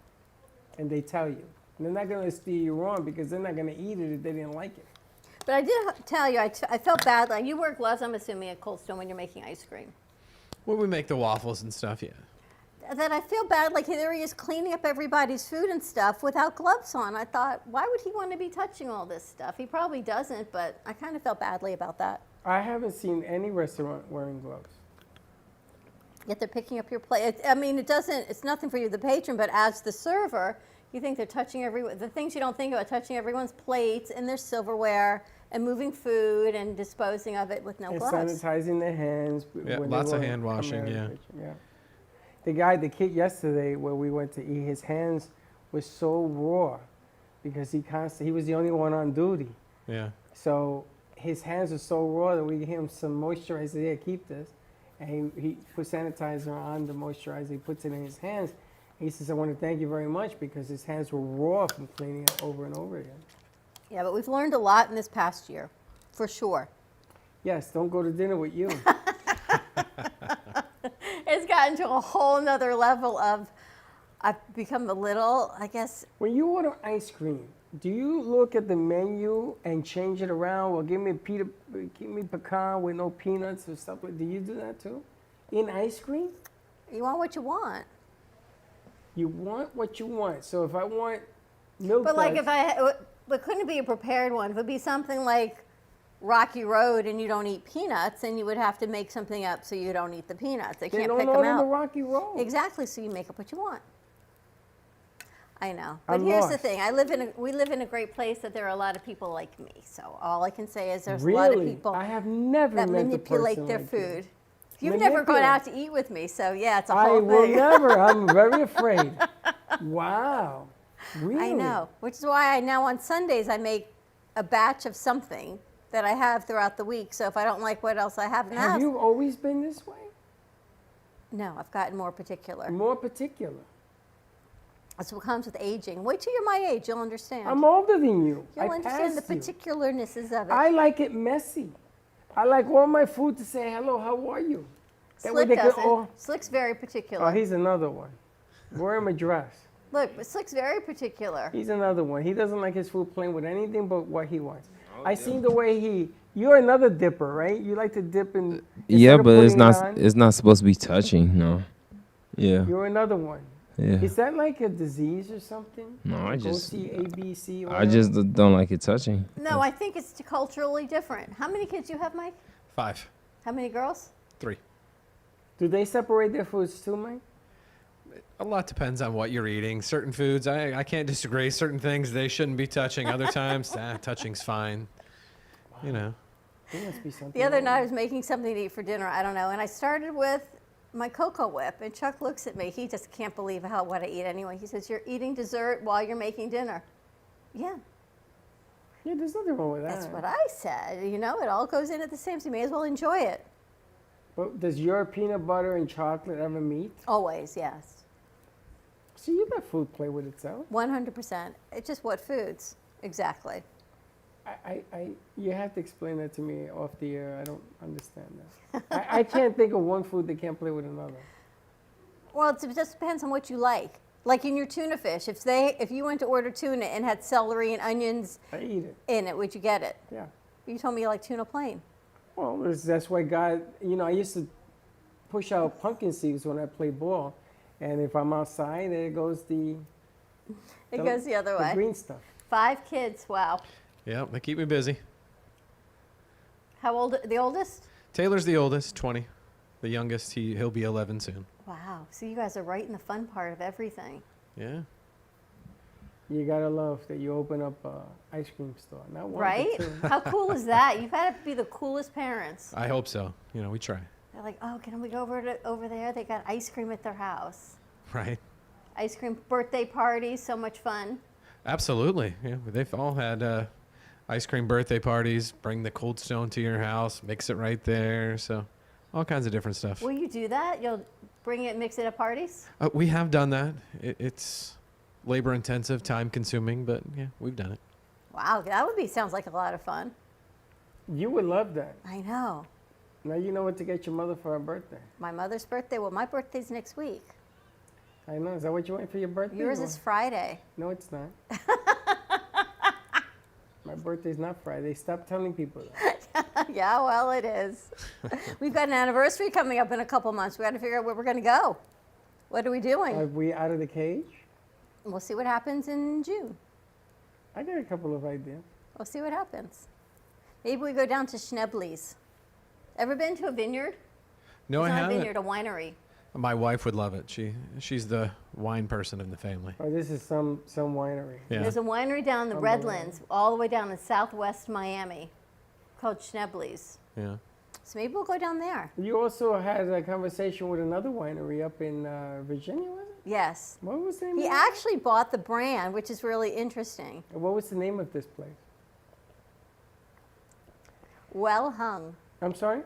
And they tell you. And they're not going to steer you wrong because they're not going to eat it if they didn't like it. But I did tell you, I felt bad. Like you wear gloves, I'm assuming, at Cold Stone when you're making ice cream. When we make the waffles and stuff, yeah. That I feel bad, like there he is cleaning up everybody's food and stuff without gloves on. I thought, why would he want to be touching all this stuff? He probably doesn't, but I kind of felt badly about that. I haven't seen any restaurant wearing gloves. Yet they're picking up your plate. I mean, it's nothing for you, the patron, but as the server, you think they're touching the things you don't think about, touching everyone's plates and their silverware and moving food and disposing of it with no gloves. And sanitizing their hands. Yeah, lots of hand washing, yeah. The kid yesterday where we went to eat, his hands were so raw because he was the only one on duty. Yeah. So his hands were so raw that we gave him some moisturizer. I said, yeah, keep this. And he put sanitizer on the moisturizer. He puts it in his hands. He says, I want to thank you very much because his hands were raw from cleaning it over and over again. Yeah, but we've learned a lot in this past year, for sure. Yes, don't go to dinner with you. It's gotten to a whole nother level of, I've become a little, I guess. When you order ice cream, do you look at the menu and change it around? Well, give me pecan with no peanuts or stuff like that. Do you do that too? In ice cream? You want what you want. You want what you want. So if I want milk But like but couldn't it be a prepared one? If it would be something like Rocky Road and you don't eat peanuts, then you would have to make something up so you don't eat the peanuts. They can't pick them out. The Rocky Road. Exactly, so you make up what you want. I know. But here's the thing. We live in a great place that there are a lot of people like me. So all I can say is there's a lot of people I have never that met manipulate their like food. You've never gone out to eat with me, so yeah, it's a whole thing. I will never. I'm very afraid. Wow. Really? I know, which is why I now on Sundays I make a batch of something that I have throughout the week. So if I don't like what else I have in the house. Have you always been this way? No, I've gotten more particular. More particular. That's what comes with aging. Wait till you're my age, you'll understand. I'm older than you. You'll understand the particularnesses of it. I like it messy. I like all my food to say, hello, how are you? Slick doesn't. Slick's very particular. Oh, he's another one. Wear him a dress. Look, but Slick's very particular. He's another one. He doesn't like his food plain with anything but what he wants. I seen the way you're another dipper, right? You like to dip in. Yeah, but it's not supposed to be touching, no. Yeah. You're another one. Yeah. Is that like a disease or something? No, I just don't like it touching. No, I think it's culturally different. How many kids do you have, Mike? 5. How many girls? 3. Do they separate their foods too, Mike? A lot depends on what you're eating. Certain foods, I can't disagree. Certain things they shouldn't be touching. Other times, touching's fine. Wow. You know. There must be something. The other night I was making something to eat for dinner. I don't know, and I started with my Cocoa Whip, and Chuck looks at me. He just can't believe what I eat anyway. He says, "You're eating dessert while you're making dinner." Yeah. Yeah, there's nothing wrong with that. That's what I said. You know, it all goes in at the same time. You may as well enjoy it. But does your peanut butter and chocolate ever meet? Always, yes. So you let food play with itself. 100%. It's just what foods. Exactly. You have to explain that to me off the air. I don't understand that. I can't think of one food that can't play with another. Well, it just depends on what you like. Like in your tuna fish, if you went to order tuna and had celery and onions I eat it. in it, would you get it? Yeah. You told me you like tuna plain. Well, that's why God, I used to push out pumpkin seeds when I played ball. And if I'm outside, there goes It goes the other way. The green stuff. 5 kids, wow. Yeah, they keep me busy. How old, the oldest? Taylor's the oldest, 20. The youngest, he'll be 11 soon. Wow, so you guys are right in the fun part of everything. Yeah. You gotta love that you open up an ice cream store. Not one, Right? but 2. How cool is that? You've had to be the coolest parents. I hope so. We try. They're like, oh, can we go over there? They got ice cream at their house. Right. Ice cream birthday parties, so much fun. Absolutely. Yeah, they've all had ice cream birthday parties. Bring the Cold Stone to your house, mix it right there. So, all kinds of different stuff. Will you do that? You'll bring it, mix it at parties? We have done that. It's labor intensive, time consuming, but yeah, we've done it. Wow, that sounds like a lot of fun. You would love that. I know. Now you know what to get your mother for her birthday. My mother's birthday? Well, my birthday's next week. I know. Is that what you want for your birthday? Yours is Friday. No, it's not. My birthday's not Friday. Stop telling people that. Yeah, well, it is. We've got an anniversary coming up in a couple months. We got to figure out where we're going to go. What are we doing? Are we out of the cage? We'll see what happens in June. I got a couple of ideas. We'll see what happens. Maybe we go down to Schnebley's. Ever been to a vineyard? No, It's I not haven't. a vineyard, a winery. My wife would love it. She's the wine person in the family. Oh, this is some winery. Yeah. There's a winery down in the Unbelievable. Redlands, all the way down in southwest Miami, called Schnebley's. Yeah. So maybe we'll go down there. You also had a conversation with another winery up in Virginia, was it? Yes. What was the name He of it? actually bought the brand, which is really interesting. What was the name of this place? Well Hung. I'm sorry?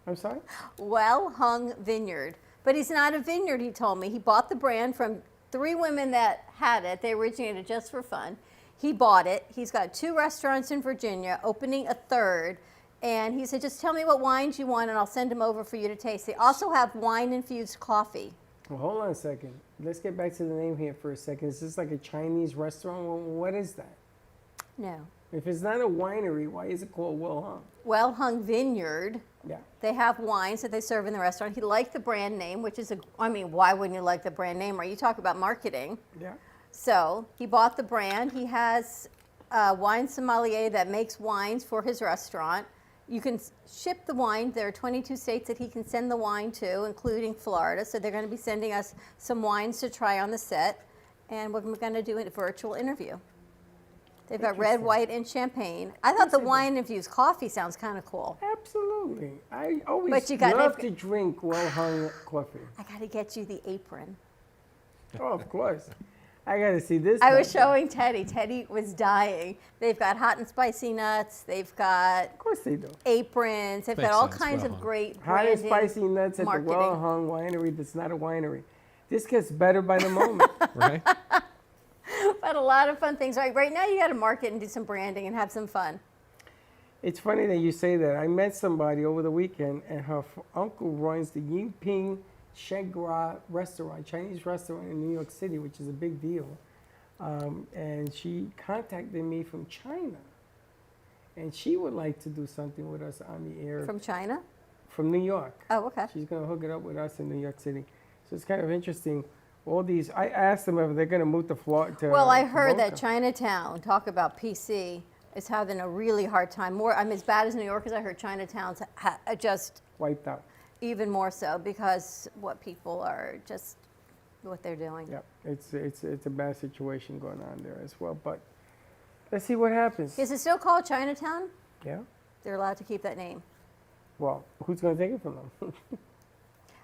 I'm sorry? Well Hung Vineyard. But he's not a vineyard, he told me. He bought the brand from 3 women that had it. They originated just for fun. He bought it. He's got 2 restaurants in Virginia, opening a 3rd. And he said, just tell me what wines you want and I'll send them over for you to taste. They also have wine-infused coffee. Well, hold on a second. Let's get back to the name here for a second. Is this like a Chinese restaurant? Well, what is that? No. If it's not a winery, why is it called Well Hung? Well Hung Vineyard. Yeah. They have wines that they serve in the restaurant. He liked the brand name, which is why wouldn't you like the brand name? Right? You talk about marketing. Yeah. So he bought the brand. He has a wine sommelier that makes wines for his restaurant. You can ship the wine. There are 22 states that he can send the wine to, including Florida. So they're going to be sending us some wines to try on the set. And we're going to do a virtual interview. They've got red, white, and champagne. I thought the wine-infused coffee sounds kind of cool. Absolutely. I always But you love to drink Well Hung coffee. I got to get you the apron. Oh, of course. I got to see this. I was now. showing Teddy. Teddy was dying. They've got hot and spicy nuts. They've got Of course they do. aprons. They've got all kinds of great Hot and branding, spicy nuts at marketing. the Well Hung winery that's not a winery. This gets better by the moment. Right? But a lot of fun things. Right now you got to market and do some branding and have some fun. It's funny that you say that. I met somebody over the weekend, and her uncle runs the Yingping Shengua restaurant, Chinese restaurant in New York City, which is a big deal. And she contacted me from China, and she would like to do something with us on the air. From China? From New York. Oh, okay. She's going to hook it up with us in New York City. So it's kind of interesting. All these, I asked them if they're going to move to Florida. Well, I heard that Boca. Chinatown, talk about PC, is having a really hard time. As bad as New York is, I heard Chinatown's just wiped out. Even more so because what people are just, what they're doing. Yep, it's a bad situation going on there as well. But let's see what happens. Is it still called Chinatown? Yeah. They're allowed to keep that name. Well, who's going to take it from them?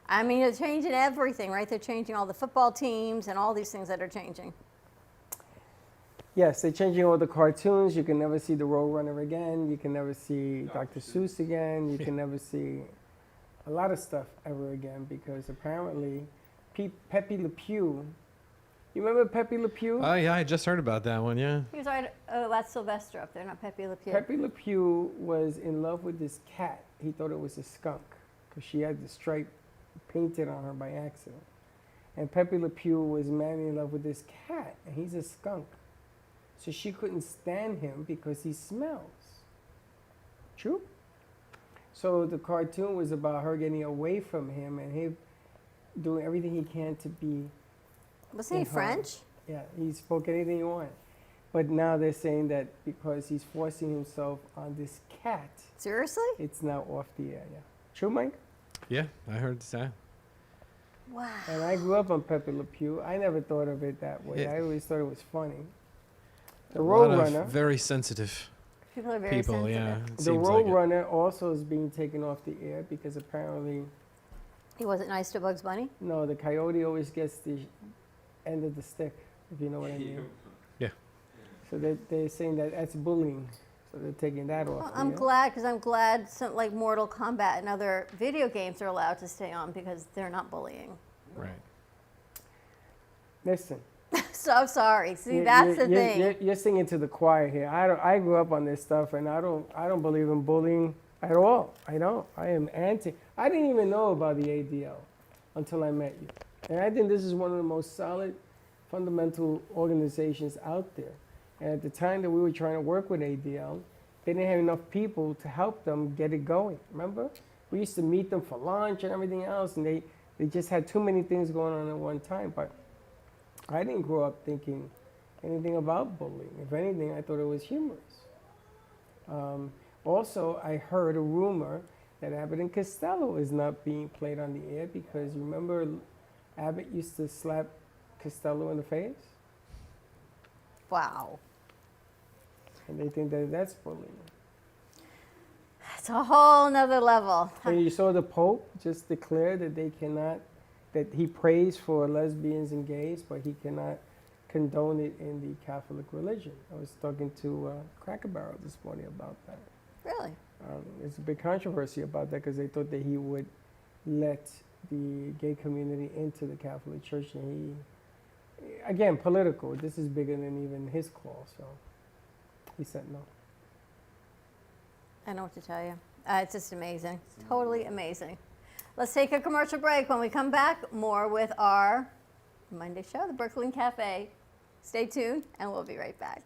I mean, they're changing everything, right? They're changing all the football teams and all these things that are changing. Yes, they're changing all the cartoons. You can never see the Roadrunner again. You can never see Dr. Seuss again. You can never see a lot of stuff ever again because apparently Pepe Le Pew, You remember Pepe Le Pew? Oh, yeah, I just heard about that one, yeah. He was right. Oh, that's Sylvester up there, not Pepe Le Pew. Pepe Le Pew was in love with this cat. He thought it was a skunk because she had the stripe painted on her by accident. And Pepe Le Pew was madly in love with this cat, and he's a skunk. So she couldn't stand him because he smells. True? So the cartoon was about her getting away from him and him doing everything he can to be. Wasn't he French? Yeah, he spoke anything he wanted. But now they're saying that because he's forcing himself on this cat. Seriously? It's now off the air, yeah. True, Mike? Yeah, I heard that. Wow. And I grew up on Pepe Le Pew. I never thought of it that way. Yeah. I always thought it was funny. The A lot of Roadrunner. very sensitive People are very people, sensitive. yeah. it The seems like it. Roadrunner also is being taken off the air because apparently, He wasn't nice to Bugs Bunny? no, the coyote always gets the end of the stick, if you know what I mean. Yeah. So they're saying that that's bullying. So they're taking that off. Well, the I'm air. glad, because I'm glad some like Mortal Kombat and other video games are allowed to stay on because they're not bullying. Right. Listen. So sorry. See, that's the thing. You're singing to the choir here. I grew up on this stuff, and I don't believe in bullying at all. I don't. I am anti. I didn't even know about the ADL until I met you, and I think this is one of the most solid, fundamental organizations out there. And at the time that we were trying to work with ADL, they didn't have enough people to help them get it going. Remember, we used to meet them for lunch and everything else, and they just had too many things going on at one time. But I didn't grow up thinking anything about bullying. If anything, I thought it was humorous. Also, I heard a rumor that Abbott and Costello is not being played on the air because you remember Abbott used to slap Costello in the face? Wow. And they think that that's bullying. It's a whole nother level. And you saw the Pope just declare that they cannot, that he prays for lesbians and gays, but he cannot condone it in the Catholic religion. I was talking to Cracker Barrel this morning about that. Really? There's a big controversy about that because they thought that he would let the gay community into the Catholic Church, and he, again, political. This is bigger than even his call, so he said no. I know what to tell you. It's just amazing. Totally amazing. Let's take a commercial break. When we come back, more with our Monday show, the Brooklyn Cafe. Stay tuned, and we'll be right back.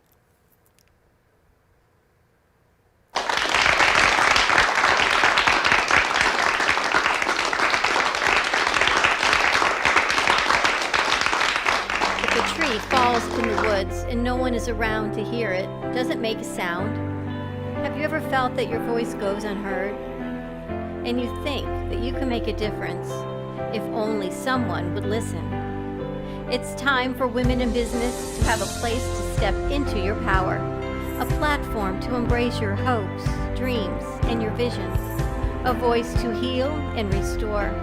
If a tree falls in the woods and no one is around to hear it, does it make a sound? Have you ever felt that your voice goes unheard? And you think that you can make a difference if only someone would listen. It's time for women in business to have a place to step into your power, a platform to embrace your hopes, dreams, and your visions, a voice to heal and restore.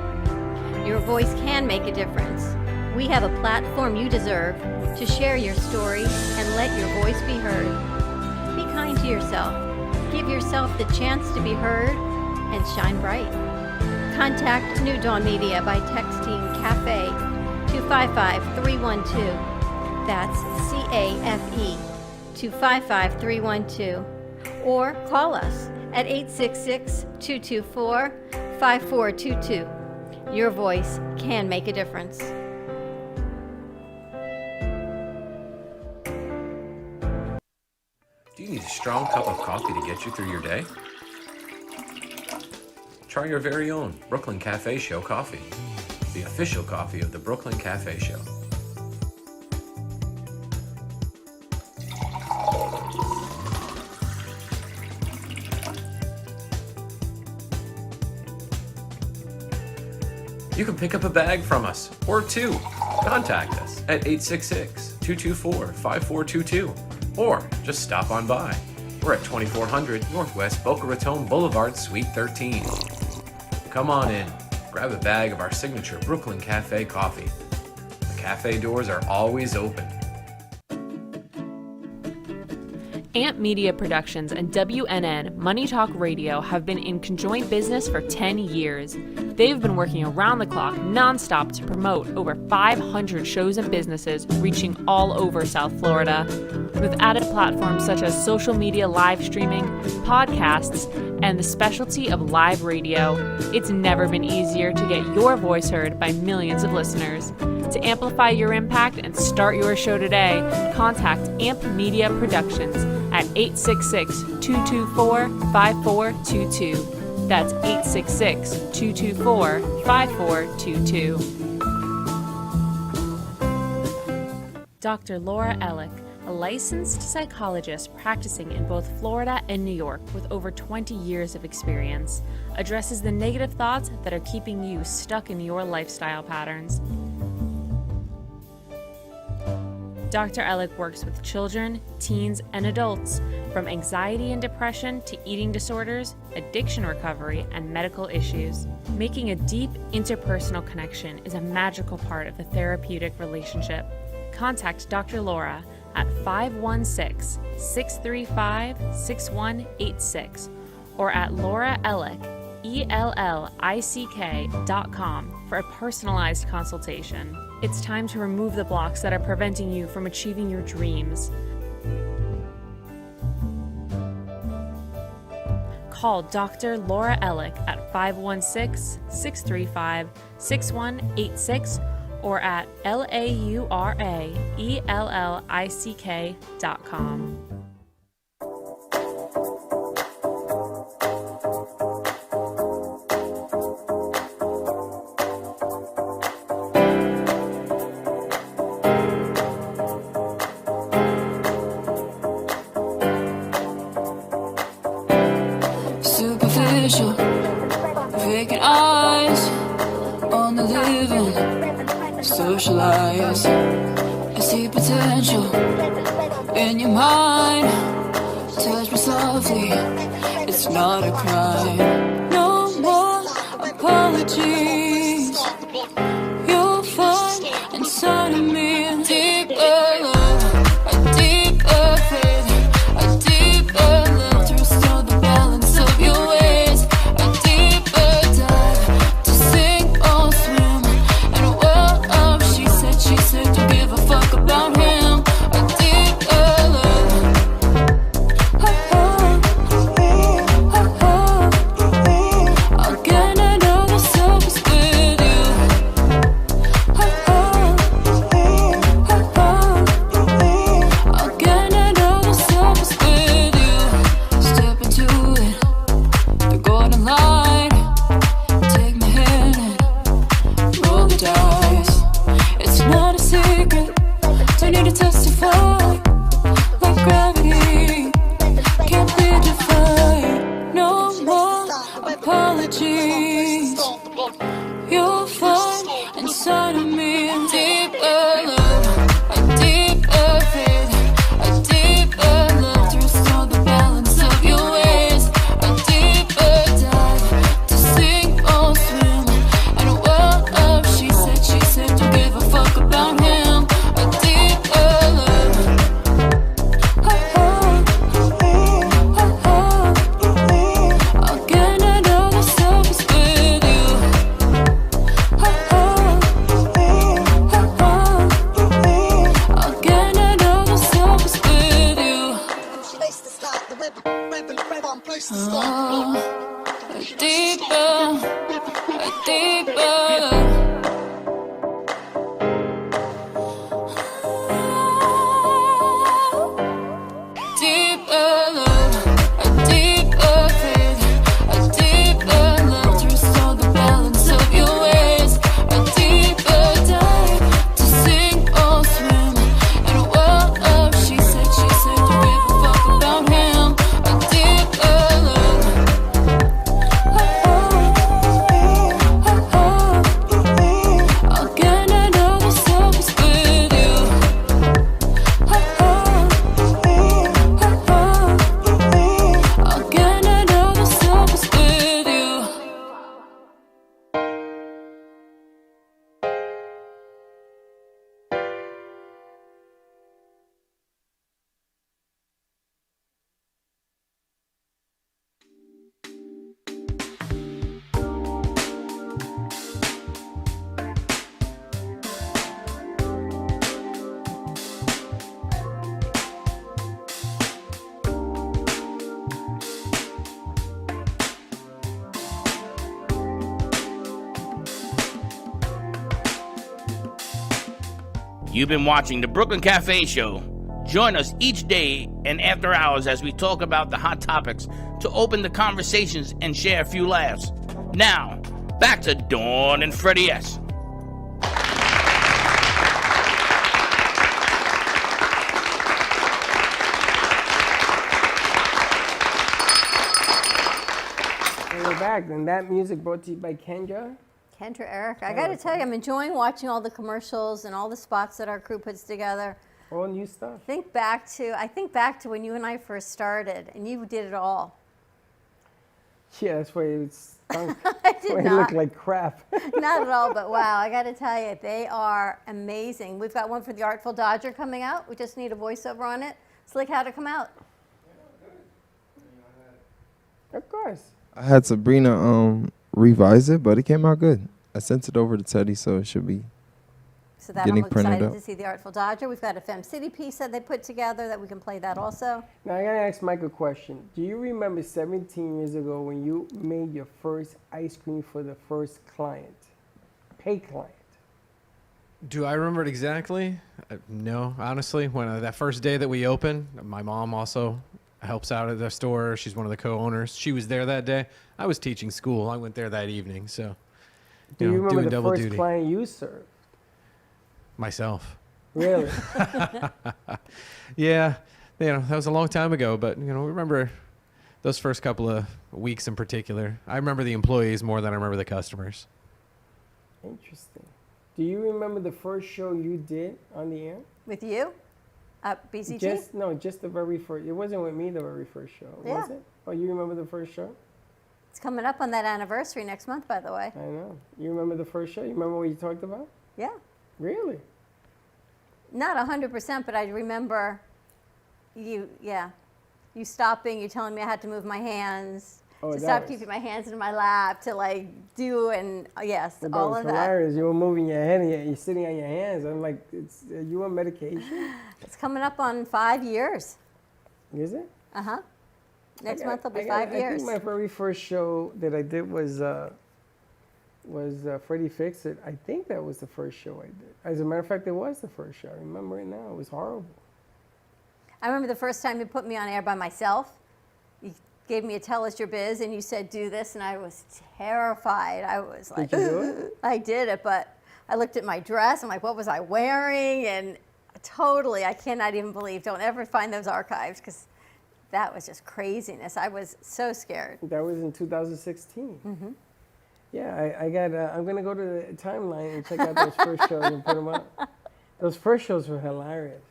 Your voice can make a difference. We have a platform you deserve to share your story and let your voice be heard. Be kind to yourself. Give yourself the chance to be heard and shine bright. Contact New Dawn Media by texting CAFE to 55312. That's CAFE to 55312. Or call us at 866-224-5422. Your voice can make a difference. Do you need a strong cup of coffee to get you through your day? Try your very own Brooklyn Cafe Show coffee, the official coffee of the Brooklyn Cafe Show. You can pick up a bag from us, or two. Contact us at 866-224-5422, or just stop on by. We're at 2400 Northwest Boca Raton Boulevard, Suite 13. Come on in, grab a bag of our signature Brooklyn Cafe coffee. The cafe doors are always open. Amp Media Productions and WNN Money Talk Radio have been in conjoint business for 10 years. They've been working around the clock, nonstop, to promote over 500 shows and businesses reaching all over South Florida. With added platforms such as social media live streaming, podcasts, and the specialty of live radio, it's never been easier to get your voice heard by millions of listeners. To amplify your impact and start your show today, contact Amp Media Productions at 866-224-5422. That's 866-224-5422. Dr. Laura Ellick, a licensed psychologist practicing in both Florida and New York with over 20 years of experience, addresses the negative thoughts that are keeping you stuck in your lifestyle patterns. Dr. Ellick works with children, teens, and adults, from anxiety and depression to eating disorders, addiction recovery, and medical issues. Making a deep interpersonal connection is a magical part of the therapeutic relationship. Contact Dr. Laura at 516-635-6186 or at Laura Ellick, ELLICK.com for a personalized consultation. It's time to remove the blocks that are preventing you from achieving your dreams. Call Dr. Laura Ellick at 516-635-6186 or at LAURAELLICK.com. Superficial, vacant eyes on the living, socialize. I see potential in your mind. Touch me softly, it's not a crime. No more apologies. You'll find inside of me a deeper love, a deeper faith, a deeper love to restore the balance of your ways, a deeper dive to sink or swim in a world of she said, don't give a fuck about him, a deeper love. I'll get another surface with you. I'll get another surface with you. Step into it, the golden light. Take my hand and roll the dice. It's not a secret, don't need to testify. Like gravity, can't be defied. No more apologies. You'll find inside of me a deeper love, a deeper faith, a deeper love to restore the balance of your ways, a deeper dive to sink or swim in a world of she said, don't give a fuck about him, a deeper love. I'll get another surface with you. I'll get another surface with you. A deeper love. Deeper love, a deeper faith, a deeper love to restore the balance of your ways, a deeper dive to sink or swim in a world of she said, don't give a fuck about him, a deeper love. You've been watching the Brooklyn Cafe Show. Join us each day and after hours as we talk about the hot topics to open the conversations and share a few laughs. Now, back to Dawn and Freddie S. And we're back, and that music brought to you by Kendra. Kendra, Eric, I got to tell you, I'm enjoying watching all the commercials and all the spots that our crew puts together. All new stuff. I think back to when you and I first started, and you did it all. Yeah, that's why it stunk. I did It not. looked like crap. Not at all, but wow, I got to tell you, they are amazing. We've got one for the Artful Dodger coming out. We just need a voiceover on it. Slick, how'd it come out? Of course. I had Sabrina revise it, but it came out good. I sent it over to Teddy, so it should be So that getting I'm printed excited up. to see the Artful Dodger. We've got a Fem City piece that they put together that we can play that also. Now I gotta ask Mike a question. Do you remember 17 years ago when you made your first ice cream for the first client, pay client? Do I remember it exactly? No, honestly. When that first day that we opened, my mom also helps out at the store. She's one of the co-owners. She was there that day. I was teaching school. I went there that evening, so Do you remember doing the double first duty. client you served? Myself. Really? Yeah, that was a long time ago, but remember those first couple of weeks in particular. I remember the employees more than I remember the customers. Interesting. Do you remember the first show you did on the air? With you? BCG? Just the very first. It wasn't with me, the very first show, was Yeah. it? Oh, you remember the first show? It's coming up on that anniversary next month, by the way. I know. You remember the first show? You remember what you talked about? Yeah. Really? Not 100%, but I remember you stopping, you telling me I had to move my hands, Oh, to that stop was- keeping my hands in my lap, to do, and yes, That all was of that. hilarious. You were moving your head and you're sitting on your hands. I'm like, you on medication? It's coming up on 5 years. Is it? Uh-huh. Next month will be I 5 years. I think my very first show that I did was Freddie Fix It. I think that was the first show I did. As a matter of fact, it was the first show. I remember it now. It was horrible. I remember the first time you put me on air by myself. You gave me a tell us your biz, and you said do this, and I was terrified. I was like, Did you do it? I did it, but I looked at my dress. I'm like, what was I wearing? And totally, I cannot even believe. Don't ever find those archives because that was just craziness. I was so scared. That was in 2016. Mm-hmm. Yeah, I got. I'm gonna go to the timeline and check out those first shows and put them up. Those first shows were hilarious.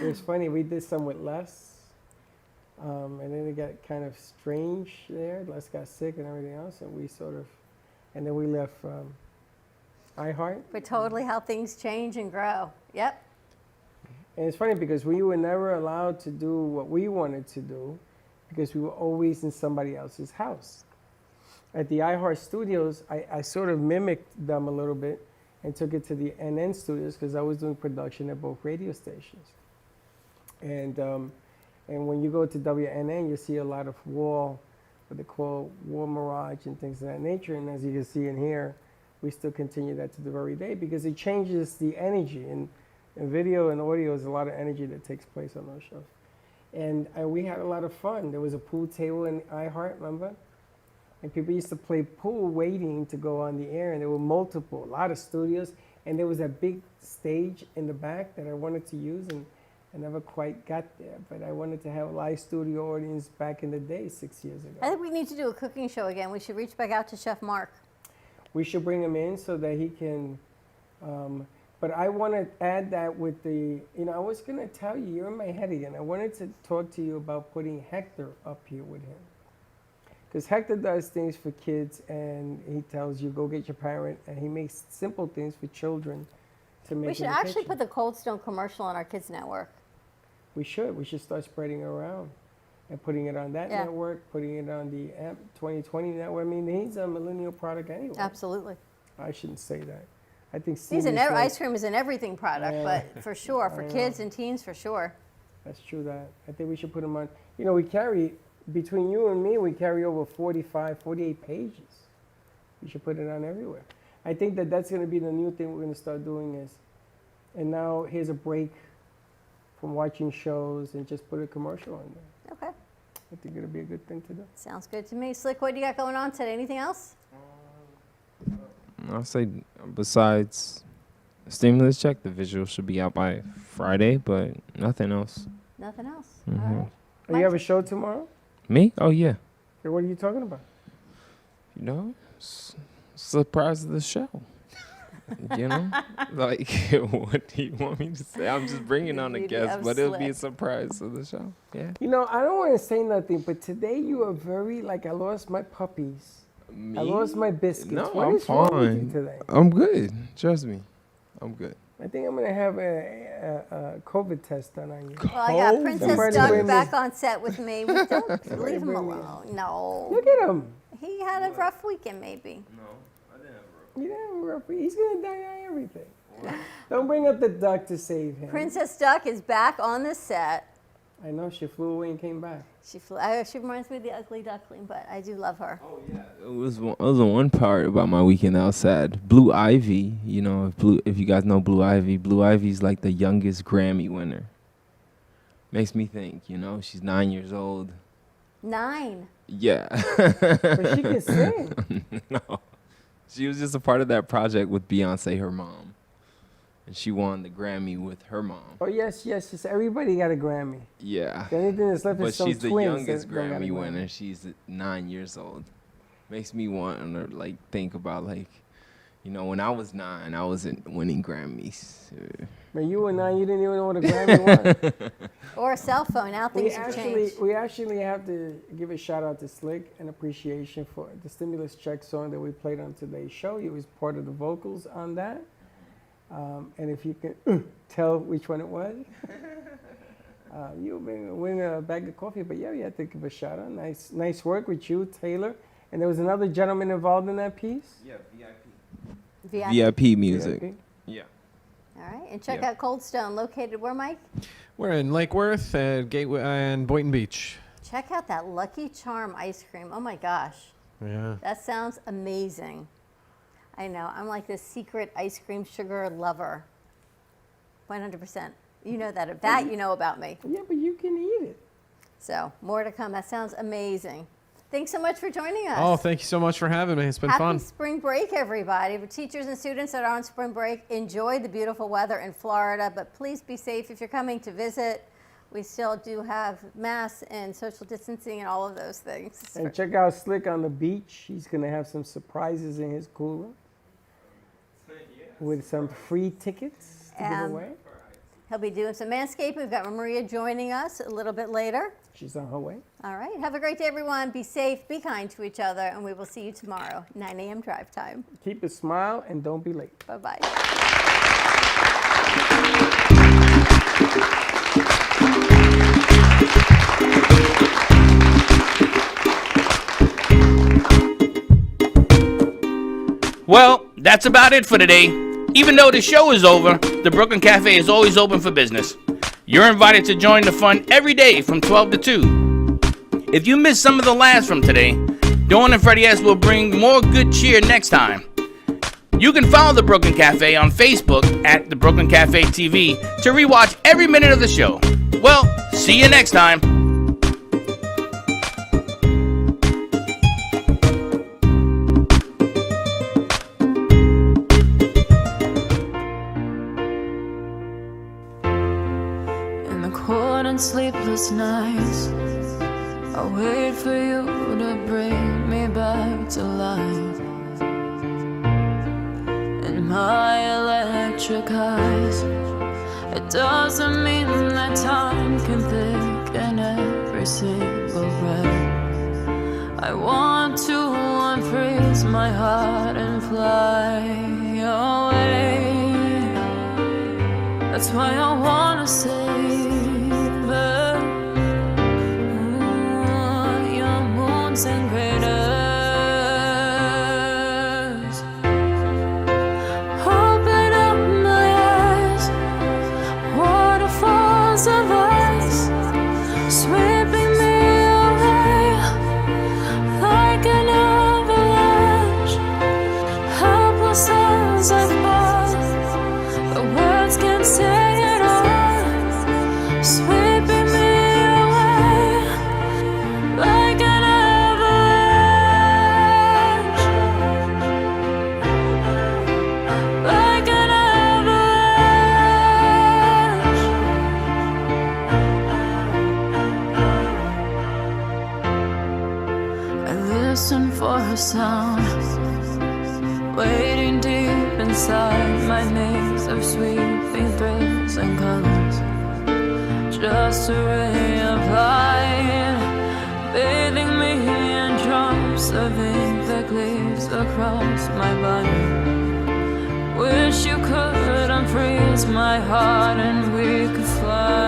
It was funny. We did some with Les, and then it got kind of strange there. Les got sick and everything else, and and then we left iHeart. But totally how things change and grow. Yep. And it's funny because we were never allowed to do what we wanted to do because we were always in somebody else's house. At the iHeart Studios, I sort of mimicked them a little bit and took it to the NN Studios because I was doing production at both radio stations. And when you go to WNN, you see a lot of what they call wall mirage and things of that nature. And as you can see in here, we still continue that to the very day because it changes the energy. And video and audio is a lot of energy that takes place on those shows. And we had a lot of fun. There was a pool table in iHeart, remember? And people used to play pool waiting to go on the air. And there were a lot of studios. And there was a big stage in the back that I wanted to use. And I never quite got there. But I wanted to have a live studio audience back in the day, 6 years ago. I think we need to do a cooking show again. We should reach back out to Chef Mark. We should bring him in so that he can, but I want to add that with I was going to tell you, you're in my head again. I wanted to talk to you about putting Hector up here with him. Because Hector does things for kids and he tells you, go get your parent, and he makes simple things for children to make We should in the actually kitchen. put the Cold Stone commercial on our kids' network. We should start spreading it around and putting it on that Yeah. network, putting it on the AMP 2020 network. I mean, he's a millennial product anyway. Absolutely. I shouldn't say that. I think He's seniors like- ice cream is an everything product, Yeah. but for sure, for I know. kids and teens, for sure. That's true that. I think we should put them on. We carry, between you and me, we carry over 45, 48 pages. We should put it on everywhere. I think that's going to be the new thing we're going to start doing is And now here's a break from watching shows and just put a commercial on there. Okay. I think it'll be a good thing to do. Sounds good to me. Slick, what do you got going on today? Anything else? I'll say besides stimulus check, the visual should be out by Friday, but nothing else. Nothing else. Mhm. All right. Oh, you have a show tomorrow? Me? Oh yeah. Hey, what are you talking about? You know, surprise of the show. You know, like what do you want me to say? I'm just bringing on a Beauty guest, of but it'll be a Slick. surprise of the show. Yeah. You know, I don't want to say nothing, but today you are very, like, I lost my puppies. Me? I lost my biscuits. No, What I'm is wrong with you fine. today? I'm good. Trust me, I'm good. I think I'm going to have a COVID test done on you. Well, I got Princess Somebody Duck bring me- back on set with me. We don't Somebody leave him bring me- alone. No. Look at him. He had a rough weekend, maybe. You didn't have a rough He's going to die on everything. Don't bring up the duck to save him. Princess Duck is back on the set. I know, she flew away and came back. She reminds me of the ugly duckling, but I do love her. Oh, yeah. It was one part about my weekend that was sad. Blue Ivy, you know, if you guys know Blue Ivy's like the youngest Grammy winner. Makes me think, you know, she's 9 years old. 9. Yeah. But she can sing. No. She was just a part of that project with Beyonce, her mom. And she won the Grammy with her mom. Oh, yes. Everybody got a Grammy. Yeah. The only thing that's left But is some she's the twins youngest that don't got a Grammy Grammy. winner. She's 9 years old. Makes me want to like think about like, you know, when I was 9, I wasn't winning Grammys. Man, you were 9, you didn't even know what a Grammy was. Or a cell phone. Now things have changed. We actually have to give a shout out to Slick and appreciation for the stimulus check song that we played on today's show. He was part of the vocals on that. And if you can tell which one it was, you'll win a bag of coffee. But yeah, we had to give a shout out. Nice work with you, Taylor. And there was another gentleman involved in that piece. Yeah, VIP. VIP music. VIP? Yeah. All right. And check Yeah. out Cold Stone, located where, Mike? We're in Lake Worth at Gateway and Boynton Beach. Check out that Lucky Charm ice cream. Oh, my gosh. Yeah. That sounds amazing. I know. I'm like this secret ice cream sugar lover. 100%. You know that. That you know about me. Yeah, but you can eat it. So, more to come. That sounds amazing. Thanks so much for joining us. Oh, thank you so much for having me. It's been Happy fun. spring break, everybody. For teachers and students that are on spring break, enjoy the beautiful weather in Florida, but please be safe if you're coming to visit. We still do have masks and social distancing and all of those things. And check out Slick on the beach. He's going to have some surprises in his cooler with some free tickets to give away. He'll be doing some manscaping. We've got Maria joining us a little bit later. She's on her way. All right. Have a great day, everyone. Be safe, be kind to each other, and we will see you tomorrow, 9 a.m. drive time. Keep a smile and don't be late. Bye-bye. Well, that's about it for today. Even though the show is over, the Brooklyn Cafe is always open for business. You're invited to join the fun every day from 12 to 2. If you missed some of the laughs from today, Dawn and Freddie S will bring more good cheer next time. You can follow the Brooklyn Cafe on Facebook at the Brooklyn Cafe TV to rewatch every minute of the show. Well, see you next time. In the cold and sleepless nights, I wait for you to bring me back to life. In my electric eyes, it doesn't mean that time can thicken every single breath. I want to unfreeze my heart and fly away. That's why I wanna save it. Your moons and craters. Open up my eyes, waterfalls of ice, sweeping me away like an avalanche. Helpless as I fall, the words can't for her sound, waiting deep inside my maze of sweeping thrills and colors. Just a ray of light, bathing me in drops of ink that gleams across my body. Wish you could unfreeze my heart and we could fly.